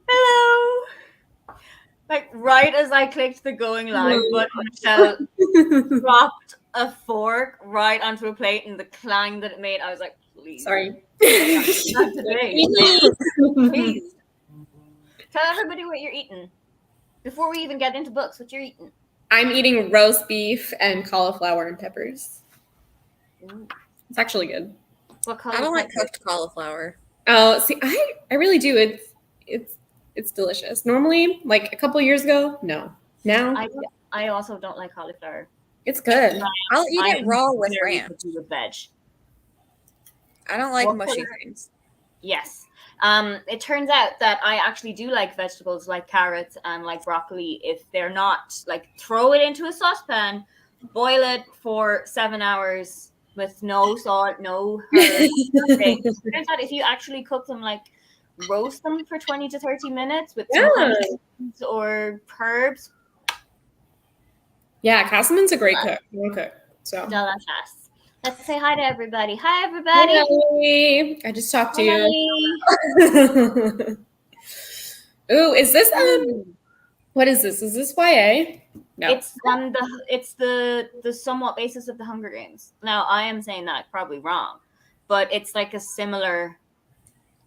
Hello. Like right as I clicked the going live button, Michelle dropped a fork right onto a plate, and the clang that it made, I was like, please. Sorry. Not today. Please. Tell everybody what you're eating. Before we even get into books, what you're eating. I'm eating roast beef and cauliflower and peppers. Ooh. It's actually good. What color? I don't like cooked cauliflower. Oh, see, I really do. It's delicious. Normally, like a couple years ago, no. Now I also don't like cauliflower. it's good. I'll eat it raw with very ranch. picky with veg. I don't like What mushy color? things. Yes. It turns out that I actually do like vegetables like carrots and like broccoli if they're not like throw it into a saucepan, boil it for 7 hours with no salt, no herbs, nothing. Turns out if you actually cook them, like roast them for 20 to 30 minutes with some onions or herbs. Yeah, Castleman's a great cook. Great cook. So Delicious. Let's say hi to everybody. Hi, everybody. Hi. I just talked to Hi. you. Ooh, is this what is this? Is this YA? No. It's the somewhat basis of the Hunger Games. Now I am saying that probably wrong, but it's like a similar.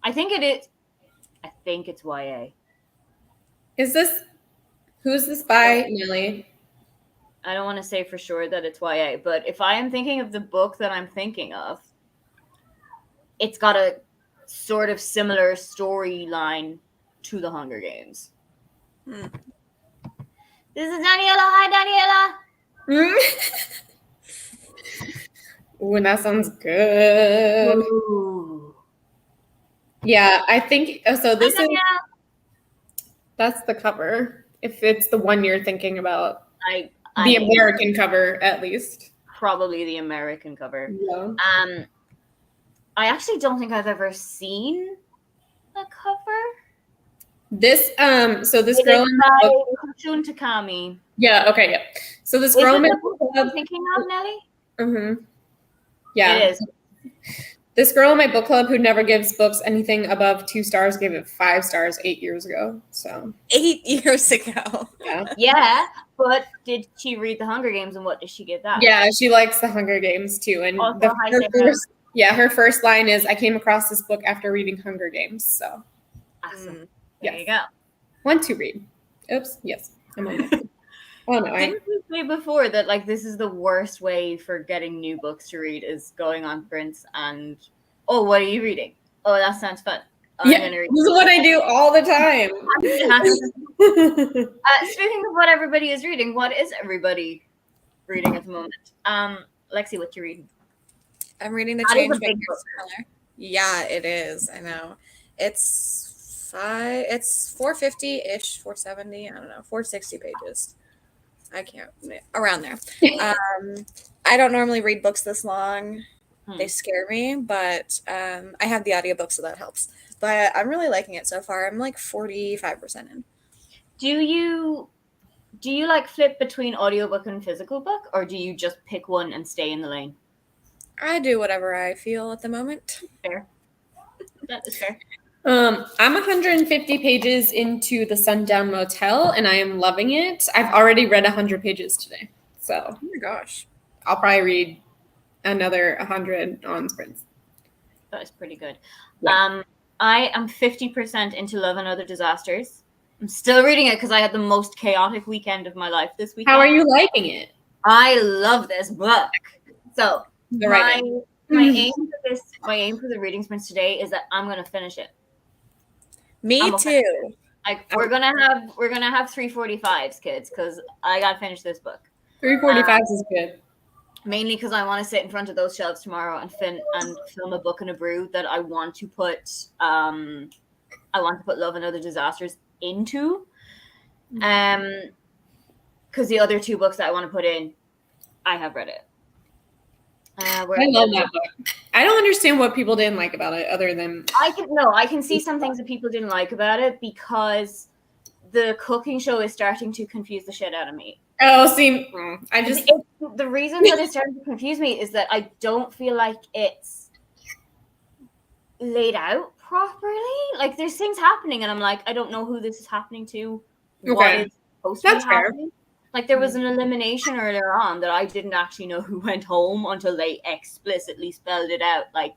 I think it is. I think it's YA. Is this who's this by, Nelly? I don't want to say for sure that it's YA, but if I am thinking of the book that I'm thinking of, it's got a sort of similar storyline to the Hunger Games. This is Daniela. Hi, Daniela. Ooh, that sounds good. Ooh. Yeah, I think so. This Hi, is that's the cover. If it's the one you're thinking about, the American cover, at least. Probably the American cover. Yeah. I actually don't think I've ever seen the cover. This so this girl in the book, Kuchun Takami. Yeah. Okay. Yeah. So this girl in my book club. Thinking of Nelly. Yeah. It is. This girl in my book club who never gives books anything above 2 stars gave it 5 stars 8 years ago. So 8 years ago. Yeah. Yeah, but did she read the Hunger Games and what did she give that? Yeah, she likes the Hunger Games too. And also, her first line is, "I came across this book after reading Hunger Games." So awesome. There you go. Want to read? Oops. Yes. I'm on it. Oh no! Didn't you say before that like this is the worst way for getting new books to read is going on prints and what are you reading? Oh, that sounds fun. This is what I do all the time. Speaking of what everybody is reading, what is everybody reading at the moment? Lexi, what you reading? I'm reading The Change Makers Color. Yeah, it is. I know. It's 450-ish, 470. I don't know, 460 pages. I can't, around there. I don't normally read books this long. They scare me, but I have the audiobook, so that helps. But I'm really liking it so far. I'm like 45% in. Do you like flip between audiobook and physical book, or do you just pick one and stay in the lane? I do whatever I feel at the moment. Fair. That is fair. I'm 150 pages into the Sundown Motel, and I am loving it. I've already read 100 pages today, so oh my gosh, I'll probably read another 100 on sprints. That is pretty good. Yeah. I am 50% into Love and Other Disasters. I'm still reading it because I had the most chaotic weekend of my life this weekend. How are you liking it? I love this book. So my aim for the reading sprints today is that I'm gonna finish it. Me too. Like we're gonna have 345s, kids, because I gotta finish this book. 345s is good. Mainly because I want to sit in front of those shelves tomorrow and film a book and a brew that I want to put Love and Other Disasters into. Because the other 2 books that I want to put in, I have read it. I love that book. I don't understand what people didn't like about it, other than I can see some things that people didn't like about it because the cooking show is starting to confuse the shit out of me. Oh, see, the reason that it's starting to confuse me is that I don't feel like it's laid out properly. Like there's things happening, and I'm like, I don't know who this is happening to. What Okay. is supposed to That's be fair. happening? Like there was an elimination earlier on that I didn't actually know who went home until they explicitly spelled it out. Like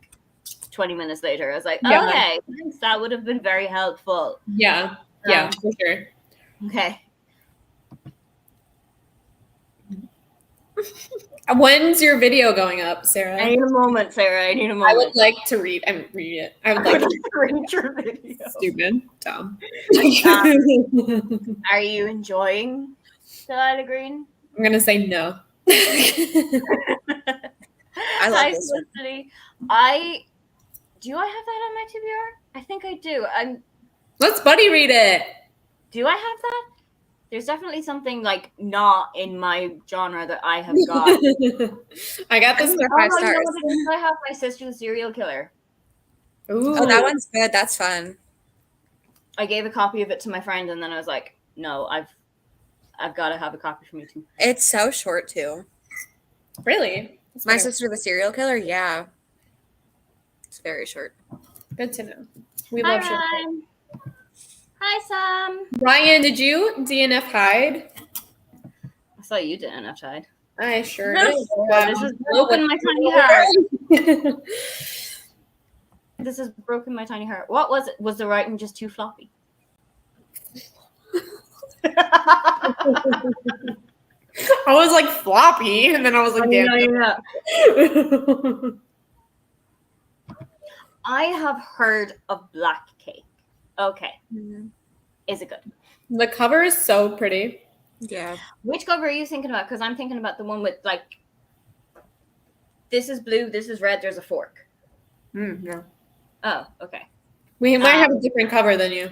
20 minutes later, I was like, Yeah. okay, thanks. That would have been very helpful. Yeah. Yeah, for sure. Okay. When's your video going up, Sarah? I need a moment, Sarah. I need a moment. I would like to read. Read it. I would like to read your video. Stupid. Dumb. Are you enjoying Delilah Green? I'm gonna say no. I love Hi, this one. Felicity. Do I have that on my TBR? I think I do. Let's buddy read it. Do I have that? There's definitely something like not in my genre that I have got. I got this. They're Oh, 5 you know stars. what it is? I have My Sister the Serial Killer. Ooh. Oh, that one's good. That's fun. I gave a copy of it to my friend, and then I was like, "No, I've got to have a copy for me too." It's so short too. Really? My Sister the Serial Killer. Yeah, it's very short. Good to know. We Hi, love short. Ryan. Hi, Sam. Ryan, did you DNF hide? I saw you did enough tide. I sure This did. has broken my tiny heart. This has broken my tiny heart. What was it? Was the writing just too floppy? I was like floppy, and then I was like, damn. I have heard of Black Cake. Okay. Is it good? The cover is so pretty. Yeah. Which cover are you thinking about? Because I'm thinking about the one with like, this is blue, this is red, there's a fork. Yeah. Oh, okay. We might have a different cover than you.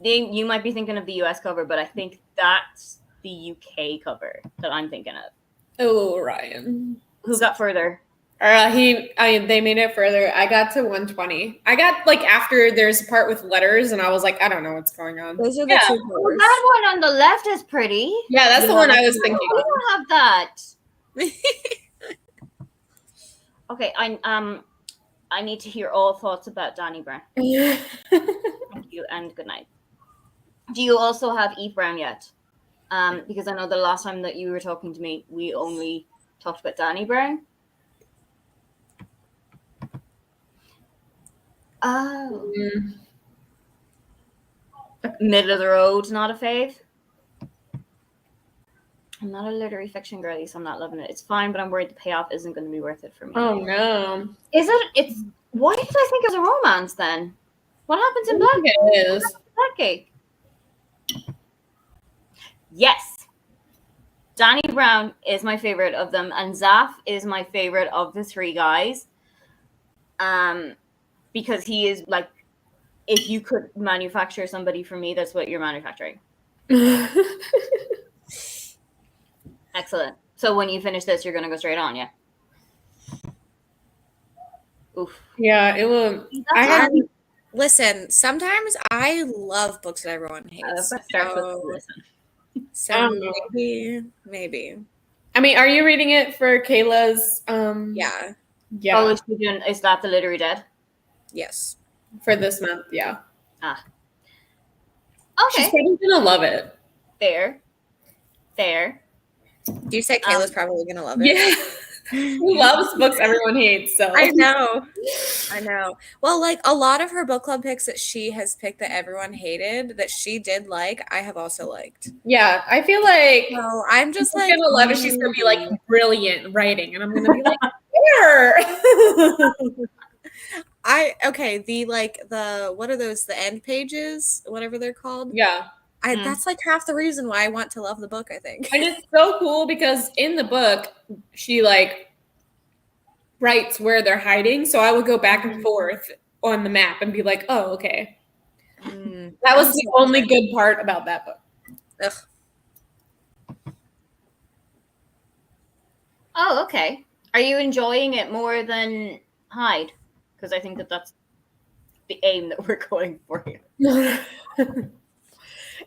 You might be thinking of the US cover, but I think that's the UK cover that I'm thinking of. Oh, Ryan. Who got further? They made it further. I got to 120. I got like after there's a part with letters, and I was like, I don't know what's going on. Those are the two Oh, covers. that one on the left is pretty. Yeah, that's the one I was thinking. We don't have that. Okay, I need to hear all thoughts about Danny Brown. Thank you and good night. Do you also have Eve Brown yet? Because I know the last time that you were talking to me, we only talked about Danny Brown. Oh. Middle of the road, not a fave. I'm not a literary fiction girly, so I'm not loving it. It's fine, but I'm worried the payoff isn't going to be worth it for me. Oh no. Is it? It's. Why did I think it was a romance then? What happens in Black? It is. Black Cake. Yes. Danny Brown is my favorite of them, and Zaf is my favorite of the three guys. Because he is like, if you could manufacture somebody for me, that's what you're manufacturing. Excellent. So when you finish this, you're gonna go straight on, yeah? Oof. Yeah, it will. Listen, sometimes I love books that everyone hates. So maybe. I mean, are you reading it for Kayla's? Yeah. Yeah. Oh, is that the Literary Dead? Yes. For this month, yeah. Okay. She's probably gonna love it. Fair. Do you say Kayla's probably gonna love it? Yeah. Who loves books everyone hates? So I know. Well, like a lot of her book club picks that she has picked that everyone hated that she did like, I have also liked. Yeah, I feel like So I'm just she's like gonna love it. She's gonna be like brilliant writing, and I'm gonna be like, where? what are those? The end pages, whatever they're called. Yeah. That's like half the reason why I want to love the book, I think. And it's so cool because in the book, she like writes where they're hiding. So I would go back and forth on the map and be like, oh, okay. That was the only good part about that book. Ugh. Oh, okay. Are you enjoying it more than Hyde? Because I think that's the aim that we're going for here.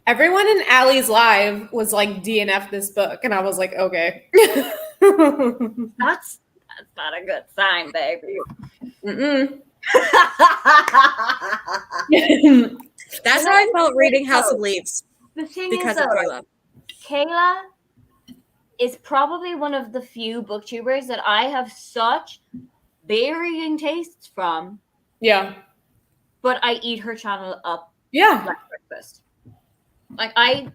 Everyone in Allie's live was like DNF this book, and I was like, okay. That's not a good sign, baby. That's how I felt reading House of Leaves The thing because is, of though, Kayla. Kayla is probably one of the few booktubers that I have such varying tastes from, Yeah. but I eat her channel up Yeah. like breakfast. Like I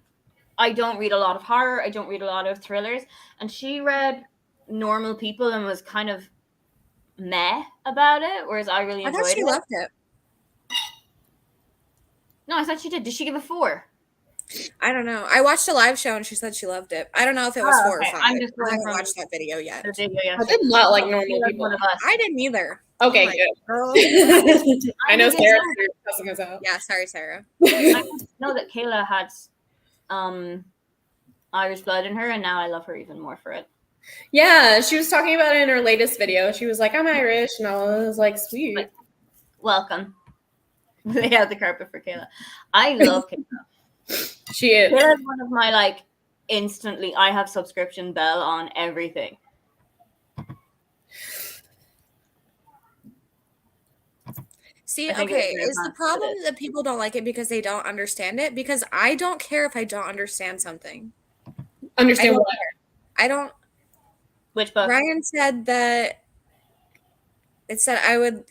don't read a lot of horror. I don't read a lot of thrillers, and she read Normal People and was kind of meh about it, whereas I really I enjoyed thought she it. loved it. No, I thought she did. Did she give a 4? I don't know. I watched a live show and she said she loved it. I don't know if it was 4 or 5. I'm just I going haven't from watched that video yet. the video I yesterday. did not like She Normal was People. one of us. I didn't either. Okay, Oh my good. girl. I know I Sarah's cussing us out. Yeah, sorry, Sarah. I know that Kayla had Irish blood in her, and now I love her even more for it. Yeah, she was talking about it in her latest video. She was like, I'm Irish. And I was like, sweet. Welcome. Lay out the carpet for Kayla. I love Kayla. She is. Kayla's one of my, like, instantly, I have subscription bell on everything. See, I think okay, it's is the problem that people don't like it because they don't understand it? Because I don't care if I don't understand something. Understand what? I don't. Which book? Ryan said that it said I would.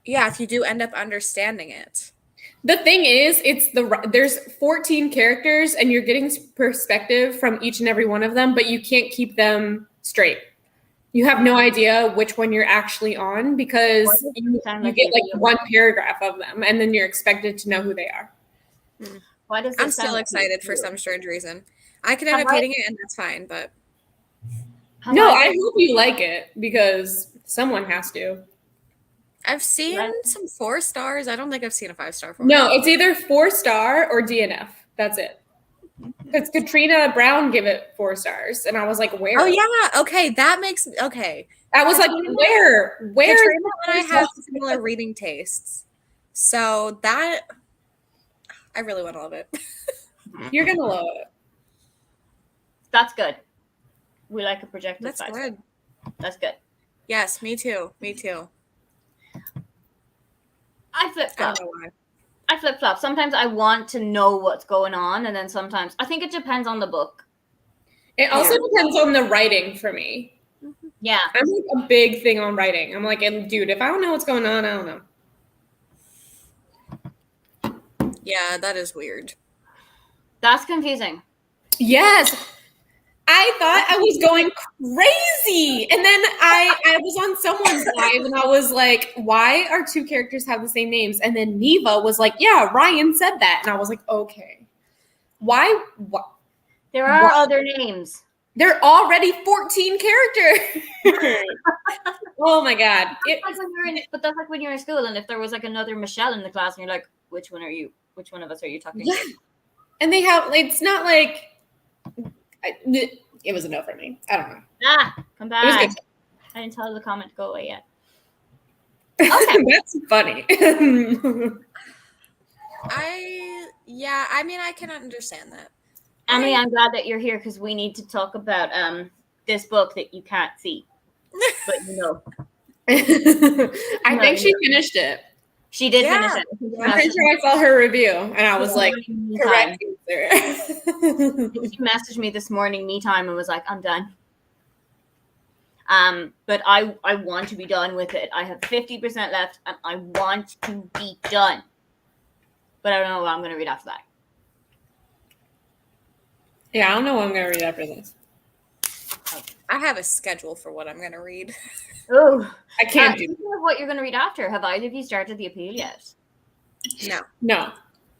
Yeah, if you do end up understanding it. The thing is, there's 14 characters and you're getting perspective from each and every one of them, but you can't keep them straight. You have no idea which one you're actually on because you get like one paragraph of them and then you're expected to know who they are. Why does I'm still excited for some strange reason. I could end up hating it and that's fine, but no, I hope you like it because someone has to. I've seen some 4 stars. I don't think I've seen a 5-star for it. No, it's either 4-star or DNF. That's it. Because Katrina Brown gave it 4 stars, and I was like, "Where?" Oh yeah, okay, that makes okay. I was like, "Where? Katrina and I have similar reading tastes, so that I really want to love it. You're gonna love it. That's good. We like a projected. That's good. That's good. Yes, me too. Me too. I flip-flop. I don't know why. I flip-flop. Sometimes I want to know what's going on, and then sometimes I think it depends on the book. It also depends on the writing for me. Yeah. I'm like a big thing on writing. I'm like, dude, if I don't know what's going on, I don't know. Yeah, that is weird. That's confusing. Yes. I thought I was going crazy. And then I was on someone's live and I was like, why are 2 characters have the same names? And then Neva was like, yeah, Ryan said that. And I was like, okay. Why? There are other names. There are already 14 characters. Oh my God. But that's like when you're in school and if there was like another Michelle in the class and you're like, which one are you? Which one of us are you talking to? And they have, it's not like, it was a no for me. I don't know. Come back. It was good. I didn't tell the comment to go away yet. Okay. That's funny. I mean, I can understand that. Emily, I'm glad that you're here because we need to talk about this book that you can't see, but you know. I think she finished it. She did finish it. I'm pretty sure I saw her review, and I was like, correct answer. She messaged me this morning, me time, and was like, I'm done. But I want to be done with it. I have 50% left, and I want to be done. But I don't know what I'm going to read after that. Yeah, I don't know what I'm going to read after this. I have a schedule for what I'm going to read. Oh, I can't do what you're going to read after. Have either of you started the appeal yet? No.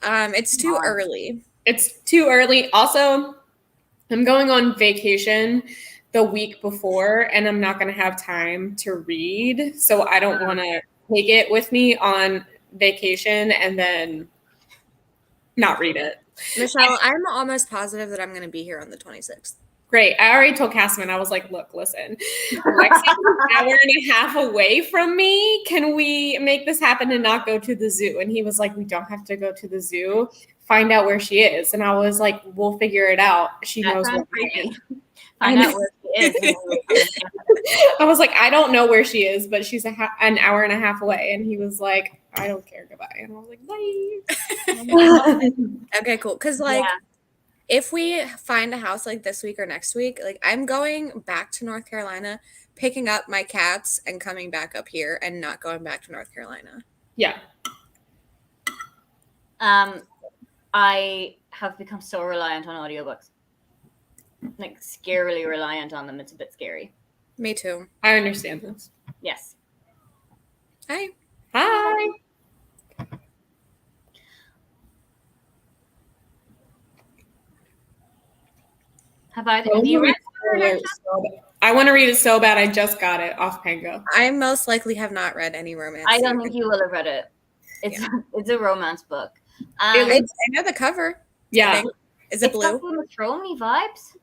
It's too early. It's too early. Also, I'm going on vacation the week before, and I'm not going to have time to read. So I don't want to take it with me on vacation and then not read it. Michelle, I'm almost positive that I'm going to be here on the 26th. Great. I already told Castman, I was like, look, listen, Lexi's an hour and a half away from me. Can we make this happen and not go to the zoo? And he was like, we don't have to go to the zoo. Find out where she is. And I was like, we'll figure it out. She knows where I am. Find out where she is. I was like, I don't know where she is, but she's an hour and a half away. And he was like, I don't care, goodbye. And I was like, bye. Okay, cool. Because like, if we find a house like this week or next week, like I'm going back to North Carolina, picking up my cats and coming back up here and not going back to North Carolina. Yeah. I have become so reliant on audiobooks. Like scarily reliant on them. It's a bit scary. Me too. I understand this. Yes. Hi. Hi. Have you read it? I want to read it so bad. I just got it off Pango. I most likely have not read any romance. I don't think you will have read it. It's a romance book. I know the cover. Yeah. Is it blue? Got Game of Thrones vibes.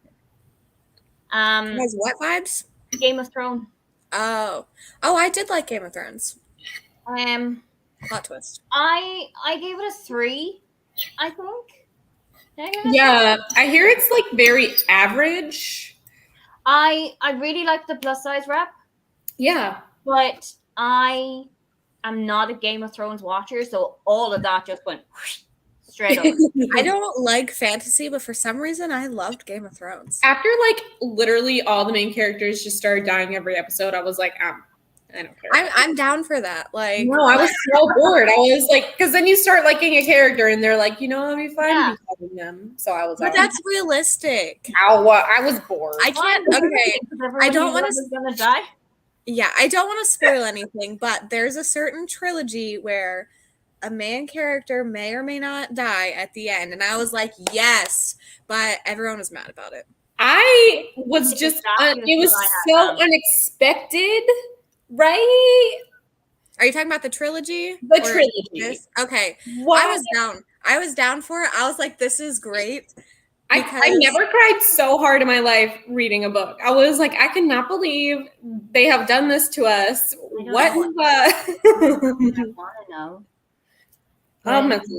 It has what vibes? Game of Thrones. Oh, I did like Game of Thrones. Plot twist. I gave it a 3. I think. Yeah, I hear it's like very average. I really like the plus size rep. Yeah, but I am not a Game of Thrones watcher, so all of that just went straight over. I don't like fantasy, but for some reason I loved Game of Thrones. After like literally all the main characters just started dying every episode, I was like, I don't care. I'm down for that. Like, no, I was so bored. I was like, because then you start liking a character, and they're like, it'll be fun becoming them. So I was. But that's realistic. I was bored. I can't. Okay, I don't want to. Gonna die. Yeah, I don't want to spoil anything, but there's a certain trilogy where a main character may or may not die at the end, and I was like, yes, but everyone was mad about it. I was just. It was so unexpected. Right? Are you talking about the trilogy? The trilogy. Okay. What? I was down for it. I was like, this is great. I never cried so hard in my life reading a book. I was like, I cannot believe they have done this to us. What? I want to know. I'm put it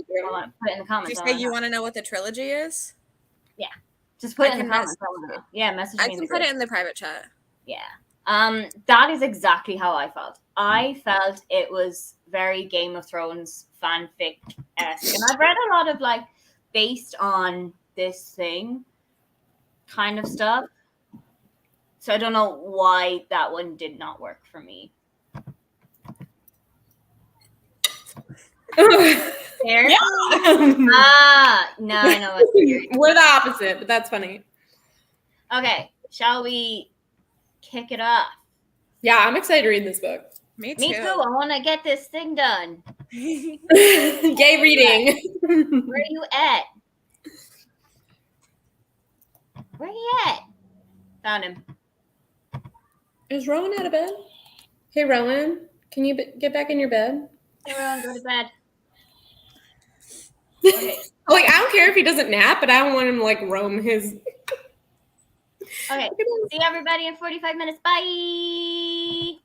in the comments. Did you say you want to know what the trilogy is? Yeah. Just put it in the comments. Yeah, message me. I can put it in the private chat. Yeah. That is exactly how I felt. I felt it was very Game of Thrones fanfic-esque. And I've read a lot of like based on this thing kind of stuff. So I don't know why that one did not work for me. Fair? Yeah. No, I know. We're the opposite, but that's funny. Okay, shall we kick it off? Yeah, I'm excited to read this book. Me too. Me too. I want to get this thing done. Yay, reading. Where are you at? Where are you at? Found him. Is Rowan out of bed? Hey, Rowan, can you get back in your bed? Hey, Rowan, go to bed. Okay. Like, I don't care if he doesn't nap, but I don't want him to like roam his. Okay. See everybody in 45 minutes. Bye.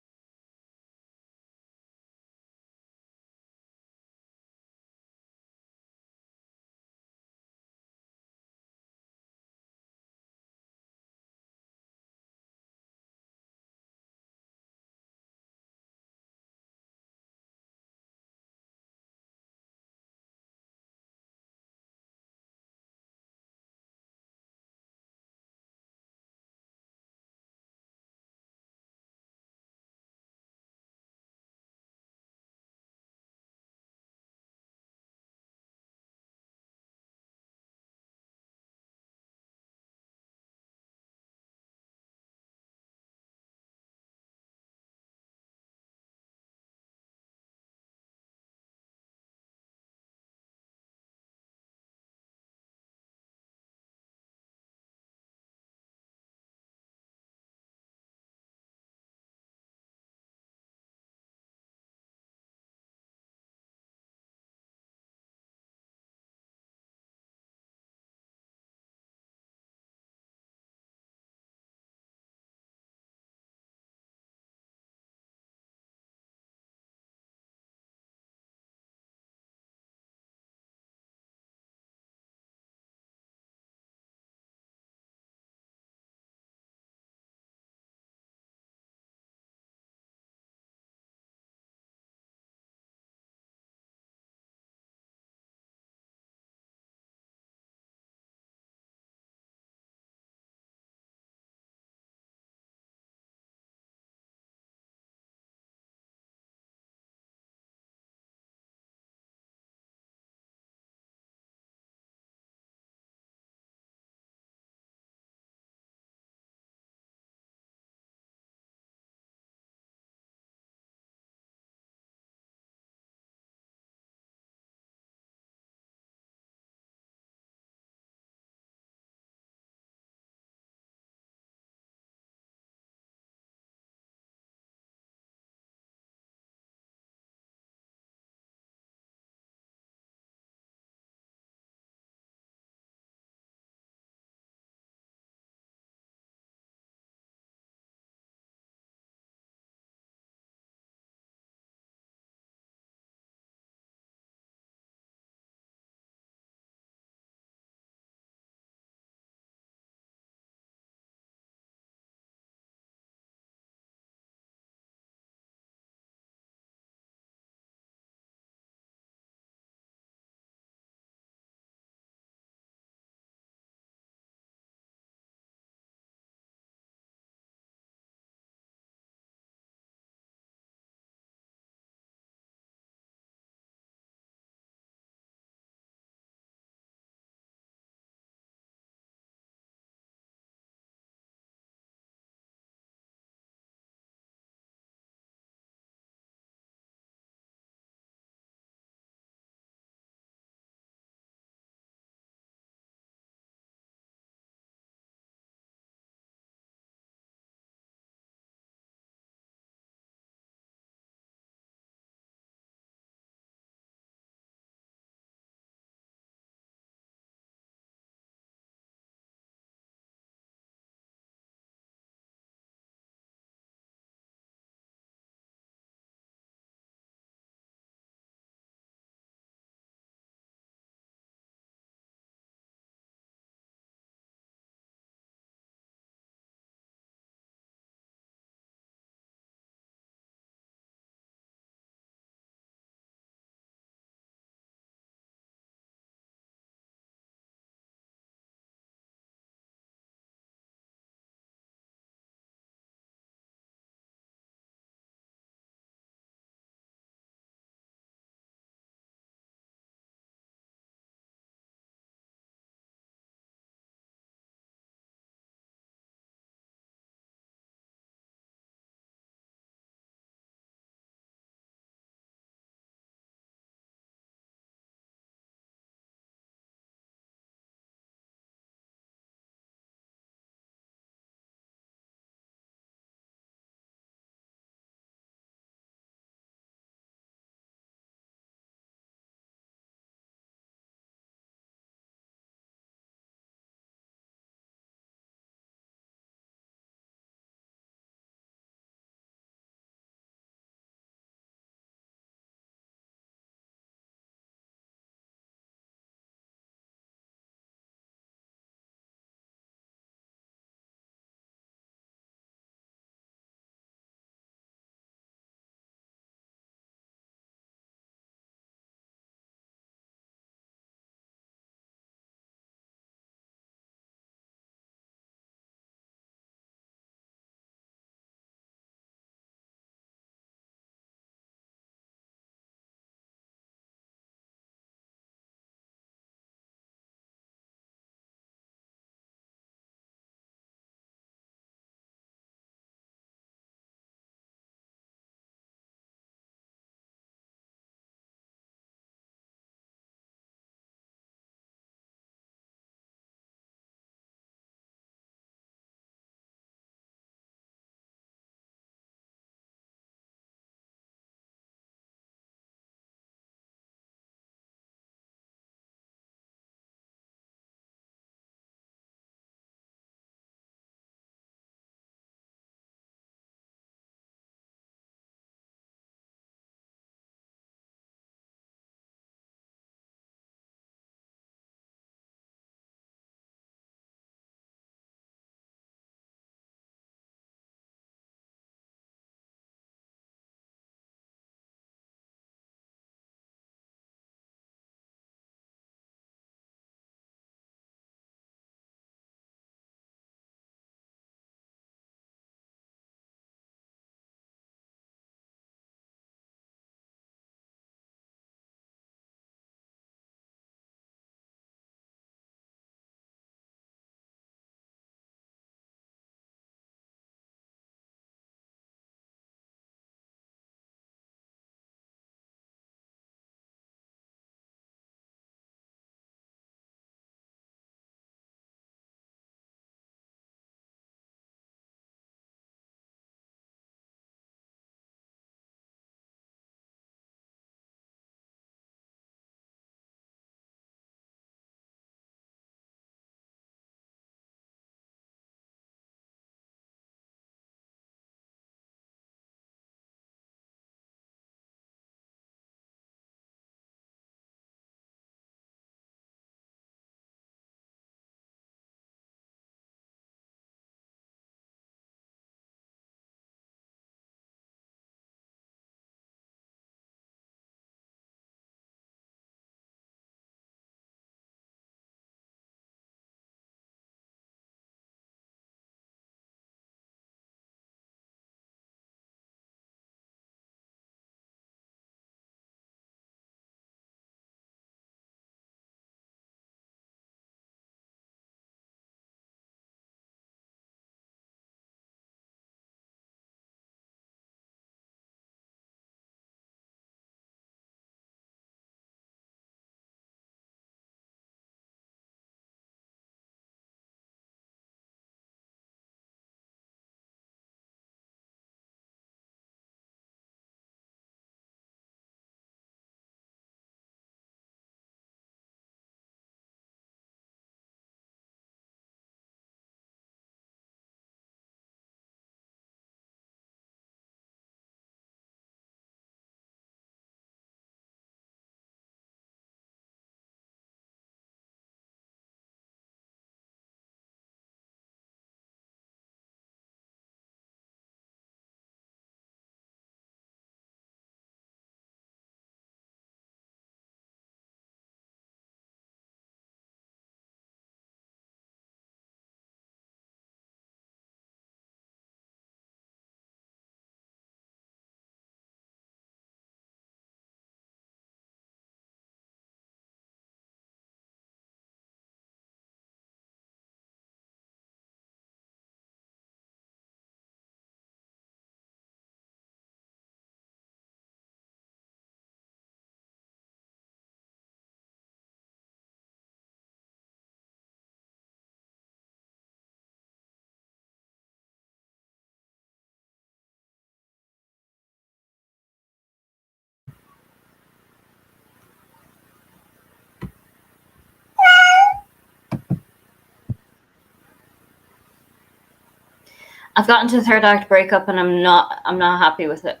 I've gotten to the third act breakup, and I'm not happy with it.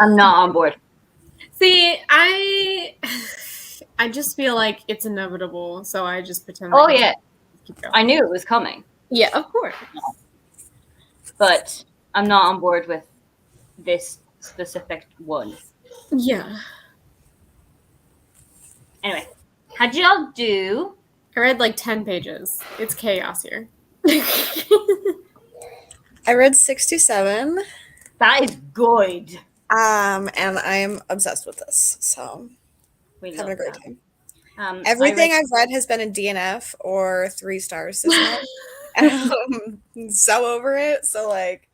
I'm not on board. See, I just feel like it's inevitable, so I just pretend. Oh yeah, I knew it was coming. Yeah, of course. But I'm not on board with this specific one. Yeah. Anyway, how'd y'all do? I read like 10 pages. It's chaos here. I read 67. That is good. And I'm obsessed with this. So having a great time. Everything I've read has been a DNF or 3 stars this month. I'm so over it. So like,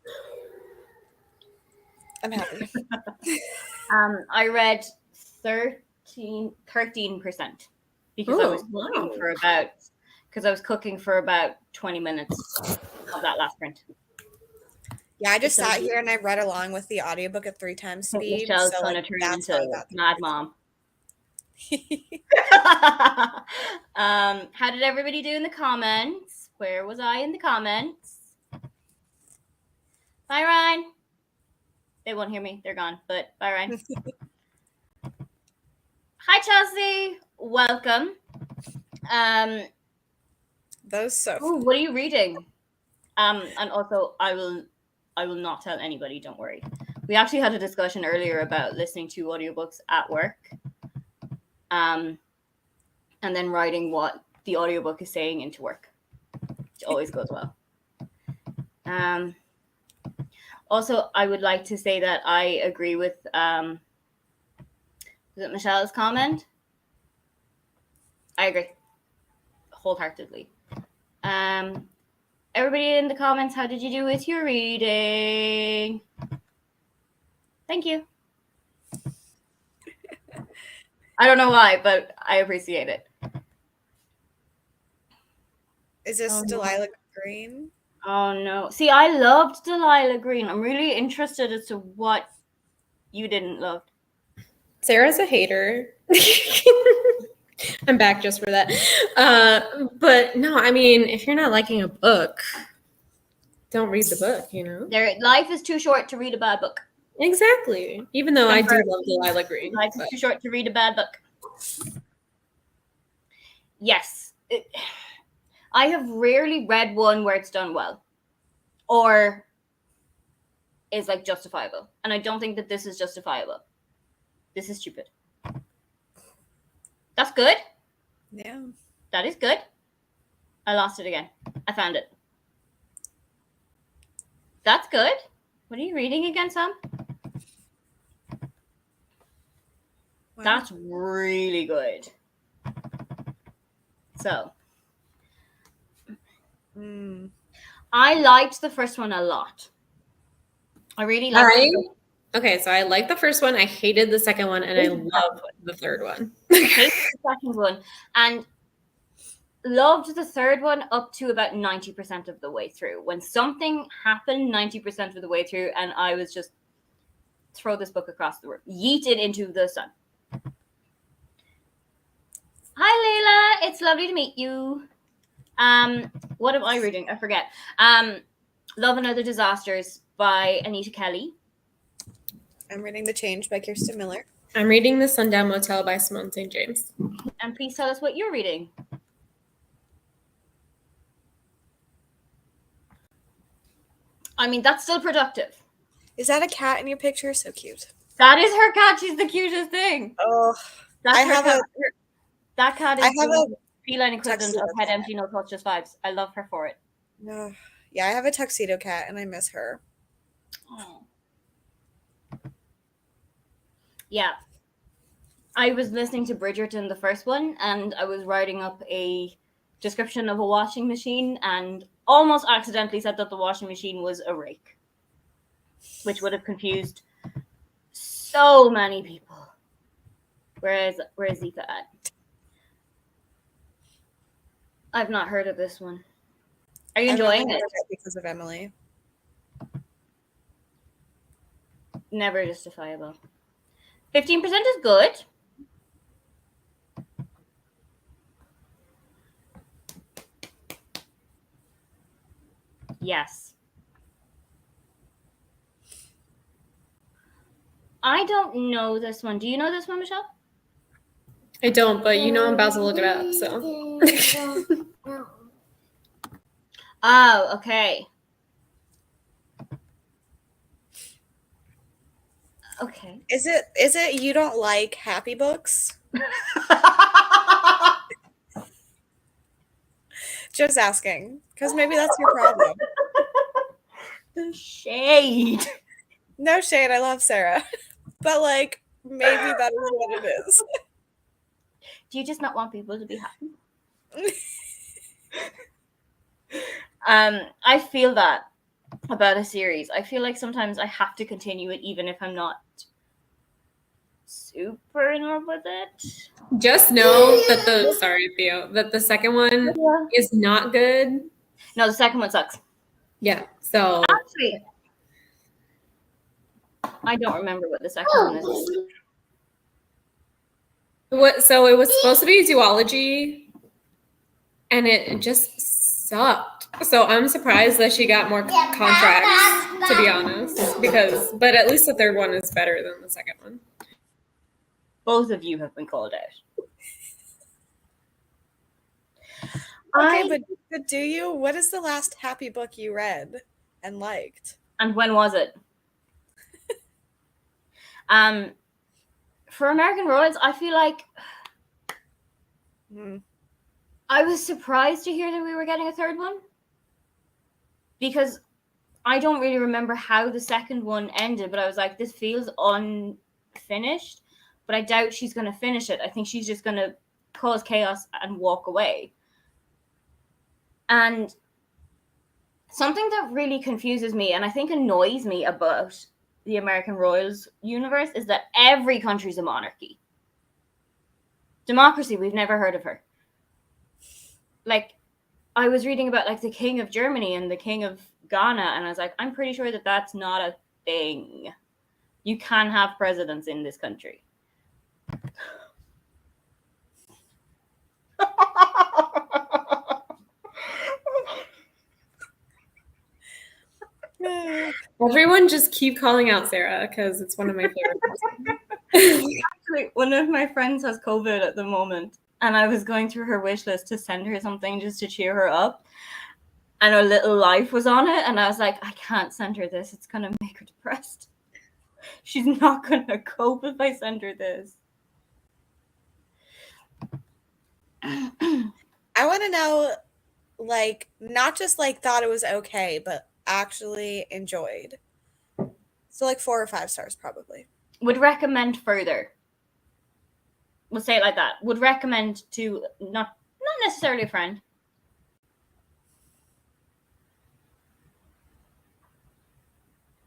I'm happy. I read 13% because I was cooking for about 20 minutes of that last print. Yeah, I just sat here and I read along with the audiobook at 3 times speed. Michelle's gonna turn into Mad Mom. How did everybody do in the comments? Where was I in the comments? Bye, Ryan. They won't hear me. They're gone. But bye, Ryan. Hi, Chelsea. Welcome. That was so fun. What are you reading? And also, I will not tell anybody. Don't worry. We actually had a discussion earlier about listening to audiobooks at work. And then writing what the audiobook is saying into work, which always goes well. Also, I would like to say that I agree with is it Michelle's comment? I agree wholeheartedly. Everybody in the comments, how did you do with your reading? Thank you. I don't know why, but I appreciate it. Is this Delilah Green? Oh, no. See, I loved Delilah Green. I'm really interested as to what you didn't love. Sarah's a hater. I'm back just for that. But no, I mean, if you're not liking a book, don't read the book, you know? Life is too short to read a bad book. Exactly. Even though I do love Delilah Green. Life is too short to read a bad book. Yes. I have rarely read one where it's done well. Or is like justifiable. And I don't think that this is justifiable. This is stupid. That's good. Yeah. That is good. I lost it again. I found it. That's good. What are you reading again, Sam? Wow. That's really good. So. I liked the first one a lot. I really liked it. Okay, so I liked the first one. I hated the second one, and I loved the third one. Hated the second one, and loved the third one up to about 90% of the way through. When something happened 90% of the way through, and I was just throw this book across the room, yeet it into the sun. Hi, Layla. It's lovely to meet you. What am I reading? I forget. Love and Other Disasters by Anita Kelly. I'm reading The Change by Kirsten Miller. I'm reading The Sundown Motel by Simone St. James. And please tell us what you're reading. I mean, that's still productive. Is that a cat in your picture? So cute. That is her cat. She's the cutest thing. Oh, that cat is the feline equivalent of Head Empty, No Thoughts, Just Vibes. I love her for it. No. Yeah, I have a tuxedo cat, and I miss her. Oh. Yeah. I was listening to Bridgerton, the first one, and I was writing up a description of a washing machine and almost accidentally said that the washing machine was a rake, which would have confused so many people. Where's Zika at? I've not heard of this one. Are you enjoying it? Because of Emily. Never justifiable. 15% is good. Yes. I don't know this one. Do you know this one, Michelle? I don't, but you know I'm about to look it up, so. Oh, okay. Okay. Is it you don't like happy books? Just asking, because maybe that's your problem. The shade. No shade, I love Sarah, but like maybe that is what it is. Do you just not want people to be happy? I feel that about a series. I feel like sometimes I have to continue it even if I'm not super in love with it. Just know that the second one is not good. No, the second one sucks. Yeah, so. Actually, I don't remember what the second one is. So it was supposed to be zoology, and it just sucked. So I'm surprised that she got more contracts, to be honest, but at least the third one is better than the second one. Both of you have been called out. Okay, but do you? What is the last happy book you read and liked? And when was it? For American Royals, I feel like I was surprised to hear that we were getting a third one, because I don't really remember how the second one ended, but I was like, this feels unfinished, but I doubt she's going to finish it. I think she's just going to cause chaos and walk away. And something that really confuses me and I think annoys me about the American Royals universe is that every country's a monarchy. Democracy, we've never heard of her. Like, I was reading about like the King of Germany and the King of Ghana, and I was like, I'm pretty sure that that's not a thing. You can have presidents in this country. Everyone just keep calling out Sarah because it's one of my favorite. Actually, one of my friends has COVID at the moment, and I was going through her wish list to send her something just to cheer her up, and A Little Life was on it, and I was like, I can't send her this. It's going to make her depressed. She's not going to cope if I send her this. I want to know, like, not just like thought it was okay, but actually enjoyed. So like 4 or 5 stars probably. Would recommend further. We'll say it like that. Would recommend to not necessarily a friend.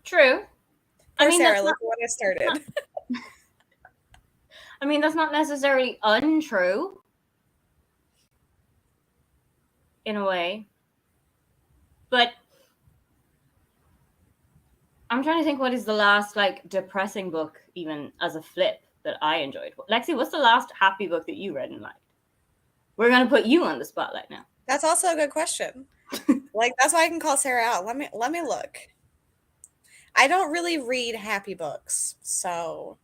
True. I mean, Sarah, look what I started. I mean, that's not necessarily untrue. In a way. But I'm trying to think what is the last like depressing book, even as a flip, that I enjoyed. Lexi, what's the last happy book that you read and liked? We're gonna put you on the spotlight now. That's also a good question. Like, that's why I can call Sarah out. Let me look. I don't really read happy books, so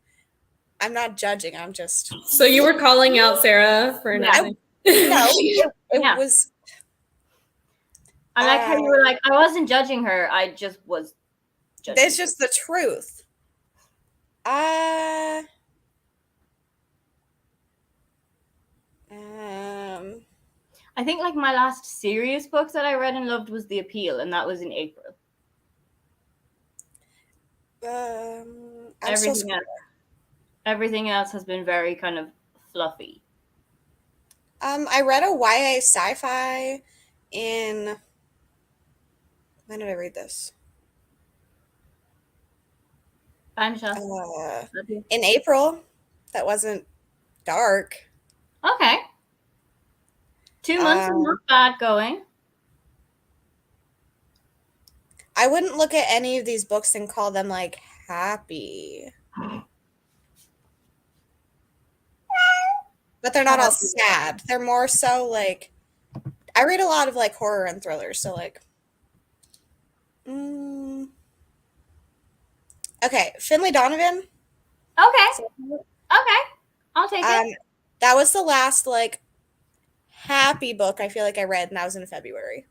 I'm not judging. I'm just. So you were calling out Sarah for nothing? No, it was. I like how you were like, I wasn't judging her. I just was. It's just the truth. I think like my last serious book that I read and loved was The Appeal, and that was in April. Everything else has been very kind of fluffy. I read a YA sci-fi in. When did I read this? In April. That wasn't dark. Okay. 2 months is not bad going. I wouldn't look at any of these books and call them like happy. But they're not all sad. They're more so like, I read a lot of like horror and thrillers, so like Mm. Okay, Finley Donovan. Okay. So, Okay. I'll take it. that was the last like happy book I feel like I read, and that was in February.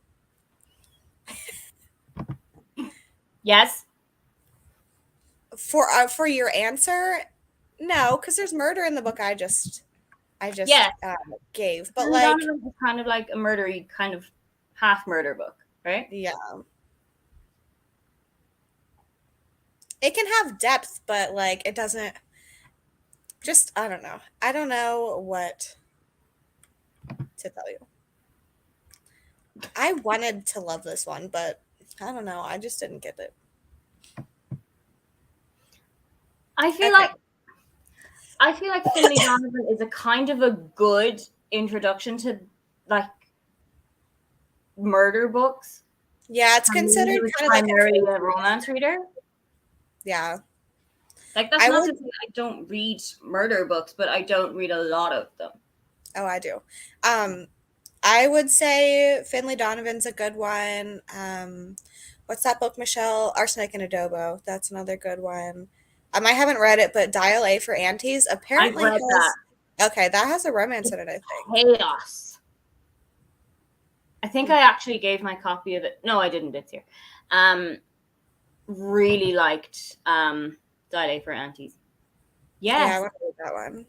Yes. For your answer, no, because there's murder in the book I just Yes. gave, but Finley like Donovan is kind of like a murdery kind of half murder book, right? yeah, it can have depth, but like it doesn't. Just I don't know. I don't know what to tell you. I wanted to love this one, but I don't know. I just didn't get it. I feel Okay. like Finley Donovan is a kind of a good introduction to like murder books. Yeah, it's I mean, considered he was kind of like primarily a romance reader. yeah. Like that's I not would. to say I don't read murder books, but I don't read a lot of them. Oh, I do. I would say Finley Donovan's a good one. What's that book, Michelle? Arsenic and Adobo. That's another good one. I haven't read it, but Dial A for Aunties I've apparently read that. has. Okay, that has a romance in it, I think. Chaos. I think I actually gave my copy of it. No, I didn't. It's here. Really liked Dial for Aunties. Yes. Yeah, I want to read that one.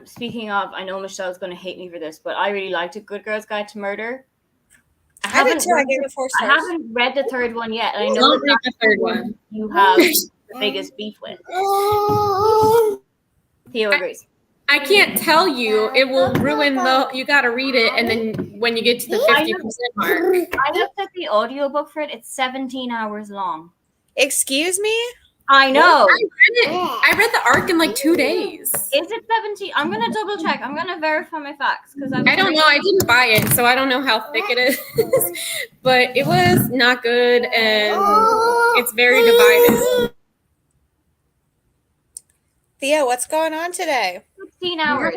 Speaking of, I know Michelle's going to hate me for this, but I really liked A Good Girl's Guide to Murder. I did too. I gave it 4 I stars. haven't read the third one yet, and I know Don't read that's the third the one. you have the biggest beef with. Theo agrees. I can't tell you. It will ruin the. You got to read it, and then when you get to the 50% mark, I looked at the audiobook for it. It's 17 hours long. Excuse me? I know. I read the arc in like 2 days. Is it 17? I'm gonna double check. I'm gonna verify my facts because I don't know. I didn't buy it, so I don't know how thick it is. But it was not good, and it's very divided. Theo, what's going on today? 16 hours.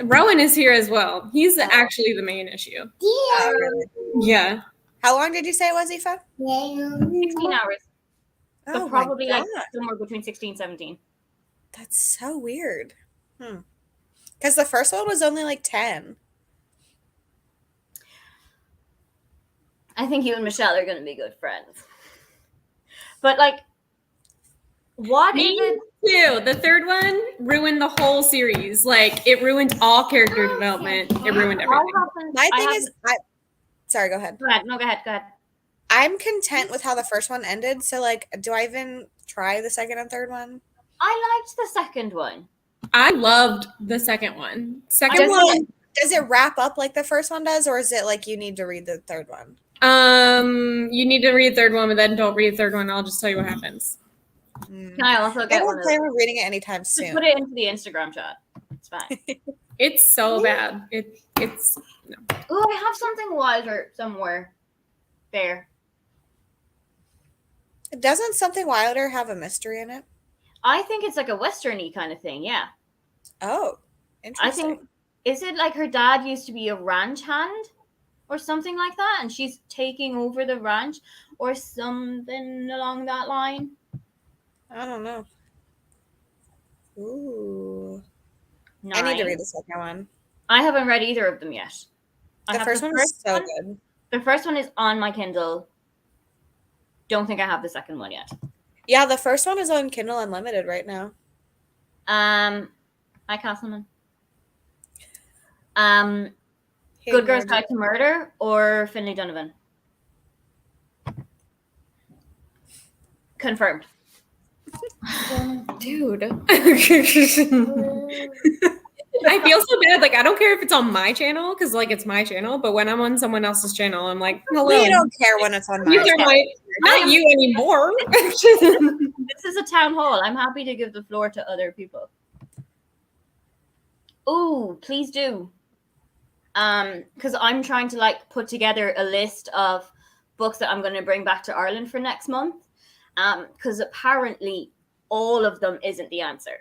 Rowan is here as well. He's actually the main issue. Really? Yeah. How long did you say it was, Aoife? 16 hours. Oh, So probably my like God. somewhere between 16 and 17. That's so weird. Because the first one was only like 10. I think you and Michelle are going to be good friends. But like, what is it? Too. The third one ruined the whole series. Like it ruined all character development. It ruined everything. My thing is, sorry, go ahead. Go ahead. No, go ahead. Go ahead. I'm content with how the first one ended. So, like, do I even try the second and third one? I liked the second one. I loved the second one. Does it wrap up like the first one does, or is it like you need to read the third one? You need to read the third one, but then don't read the third one. I'll just tell you what happens. Can I also I get one don't of plan those? on reading it anytime Just soon. put it into the Instagram chat. It's fine. It's so bad. It's no. Oh, I have something wilder somewhere. There. Doesn't Something Wilder have a mystery in it? I think it's like a westerny kind of thing. Yeah. Oh, I interesting. think, is it like her dad used to be a ranch hand or something like that, and she's taking over the ranch or something along that line? I don't know. Ooh. Nice. I need to read the second one. I haven't read either of them yet. The first one is so good. The first one is on my Kindle. Don't think I have the second one yet. Yeah, the first one is on Kindle Unlimited right now. Hi, Castleman. Hey, Good Girl's Margaret. Guide to Murder or Finley Donovan? Confirmed. Dude. I feel so bad. Like I don't care if it's on my channel because like it's my channel, but when I'm on someone else's channel, I'm like, hello. We don't care when it's on my channel. Not you anymore. This is a town hall. I'm happy to give the floor to other people. Oh, please do. Because I'm trying to like put together a list of books that I'm going to bring back to Ireland for next month. Because apparently all of them isn't the answer.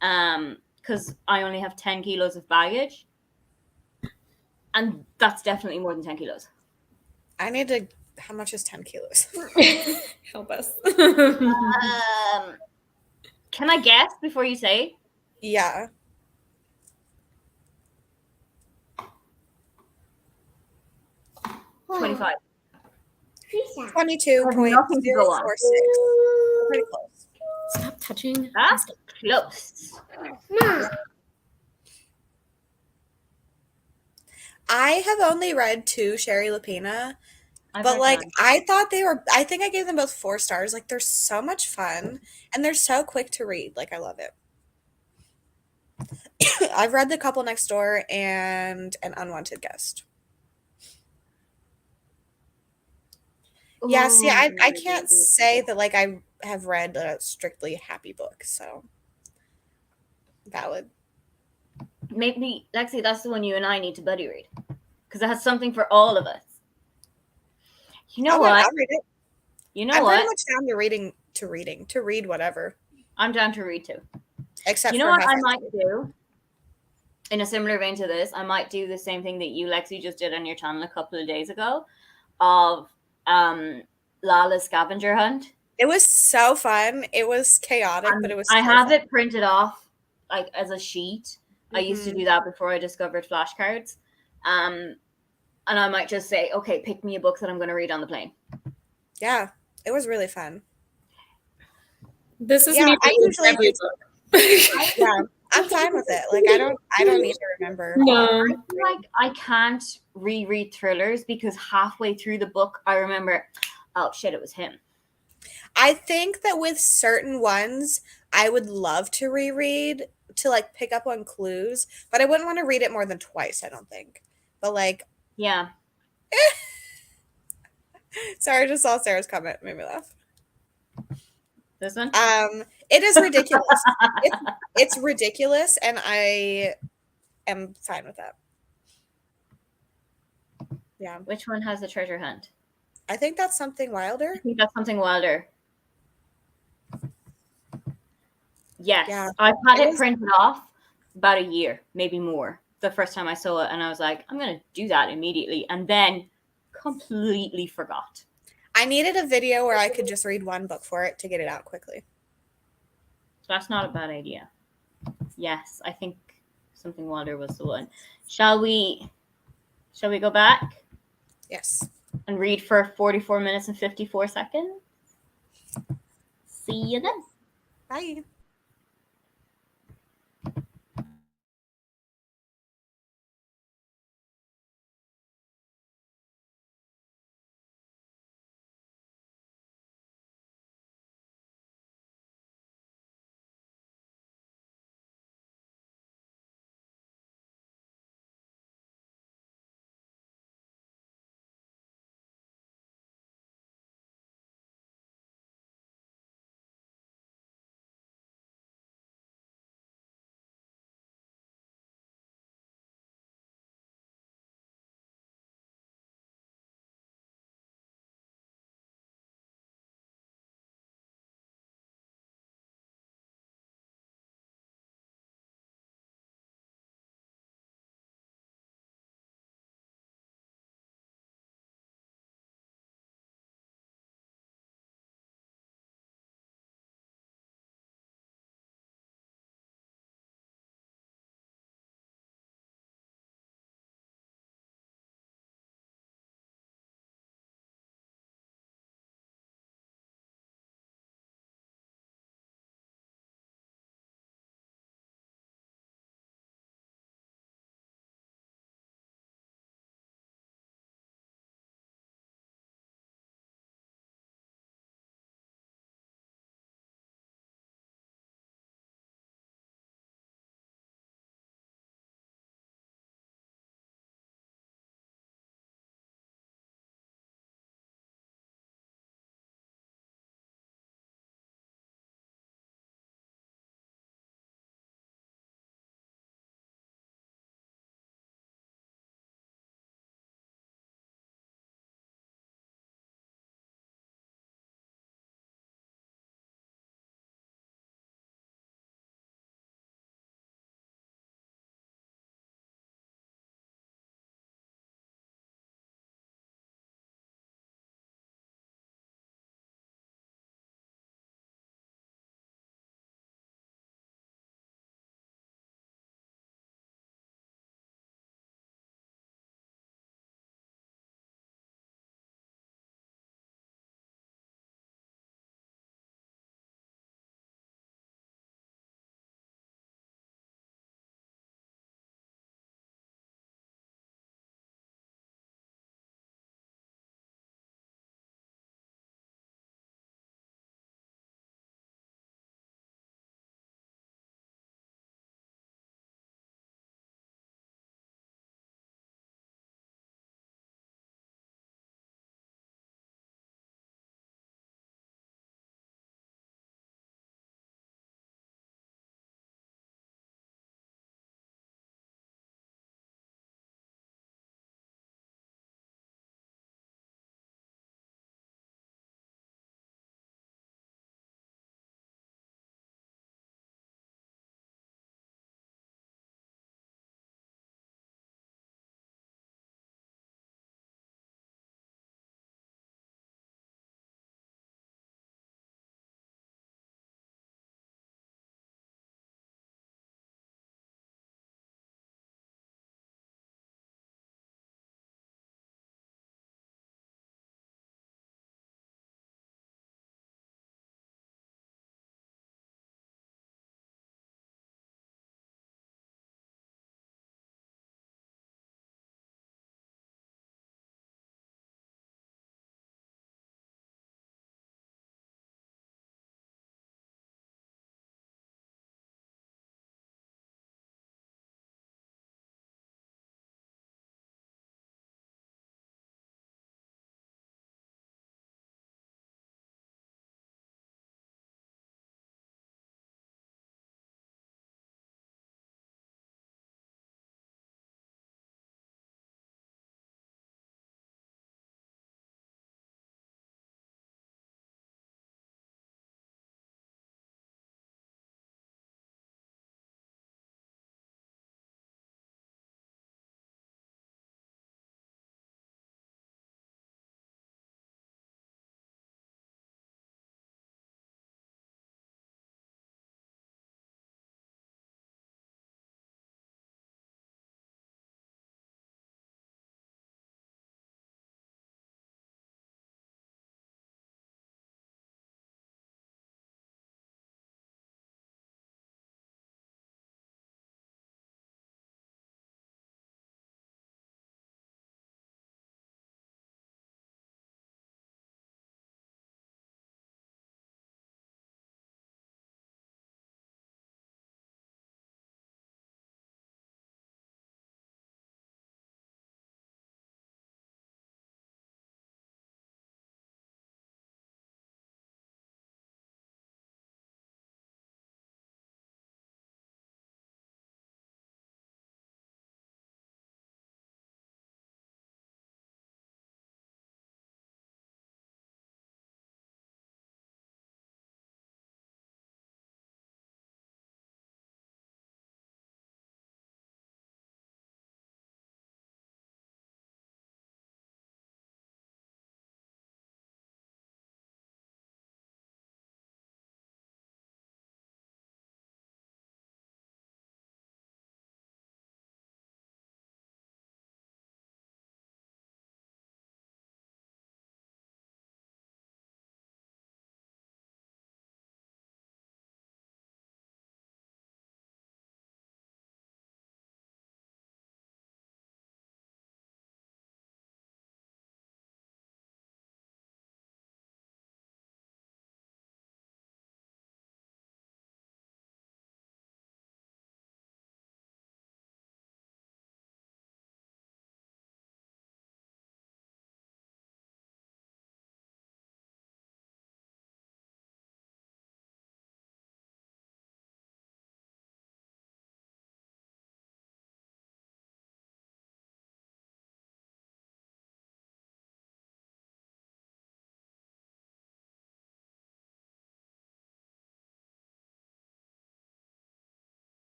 Because I only have 10 kilos of baggage. And that's definitely more than 10 kilos. I need to How much is 10 kilos? Help us. Can I guess before you say? Yeah. 25. 22.046. Nothing to go on. Pretty close. Stop touching. That's close. I have only read 2 Sherry Lapena, I've but read like none. I think I gave them both 4 stars. Like they're so much fun and they're so quick to read. Like I love it. I've read The Couple Next Door and An Unwanted Guest. Yeah, see, I can't say that like I have read a strictly happy book, so valid. Maybe, Lexi, that's the one you and I need to buddy read. Because it has something for all of us. You know what? I'll read it. You know I'm what? pretty much down to read whatever. I'm down to read too. Except You know for what have I friends might read. do? In a similar vein to this, I might do the same thing that you, Lexi, just did on your channel a couple of days ago of Lala's scavenger hunt. It was so fun. It was chaotic, but it was I so have fun. it printed off like as a sheet. I used to do that before I discovered flashcards. And I might just say, okay, pick me a book that I'm going to read on the plane. Yeah, it was really fun. This is Yeah, me I reading usually every do- book. Yeah, I'm fine with it. Like I don't need to remember. No. Like I can't reread thrillers because halfway through the book I remember, oh shit, it was him. I think that with certain ones, I would love to reread to like pick up on clues, but I wouldn't want to read it more than twice, I don't think. But like, Yeah. sorry, I just saw Sarah's comment, made me laugh. This one? It is ridiculous. It's ridiculous, and I am fine with that. Yeah. Which one has the treasure hunt? I think that's Something Wilder. I think that's Something Wilder. Yes. Yeah. I've had it printed off about a year, maybe more, the first time I saw it. And I was like, I'm going to do that immediately. And then completely forgot. I needed a video where I could just read one book for it to get it out quickly. That's not a bad idea. Yes, I think Something Wilder was the one. Shall we go back? Yes. And read for 44 minutes and 54 seconds? See you then. Bye.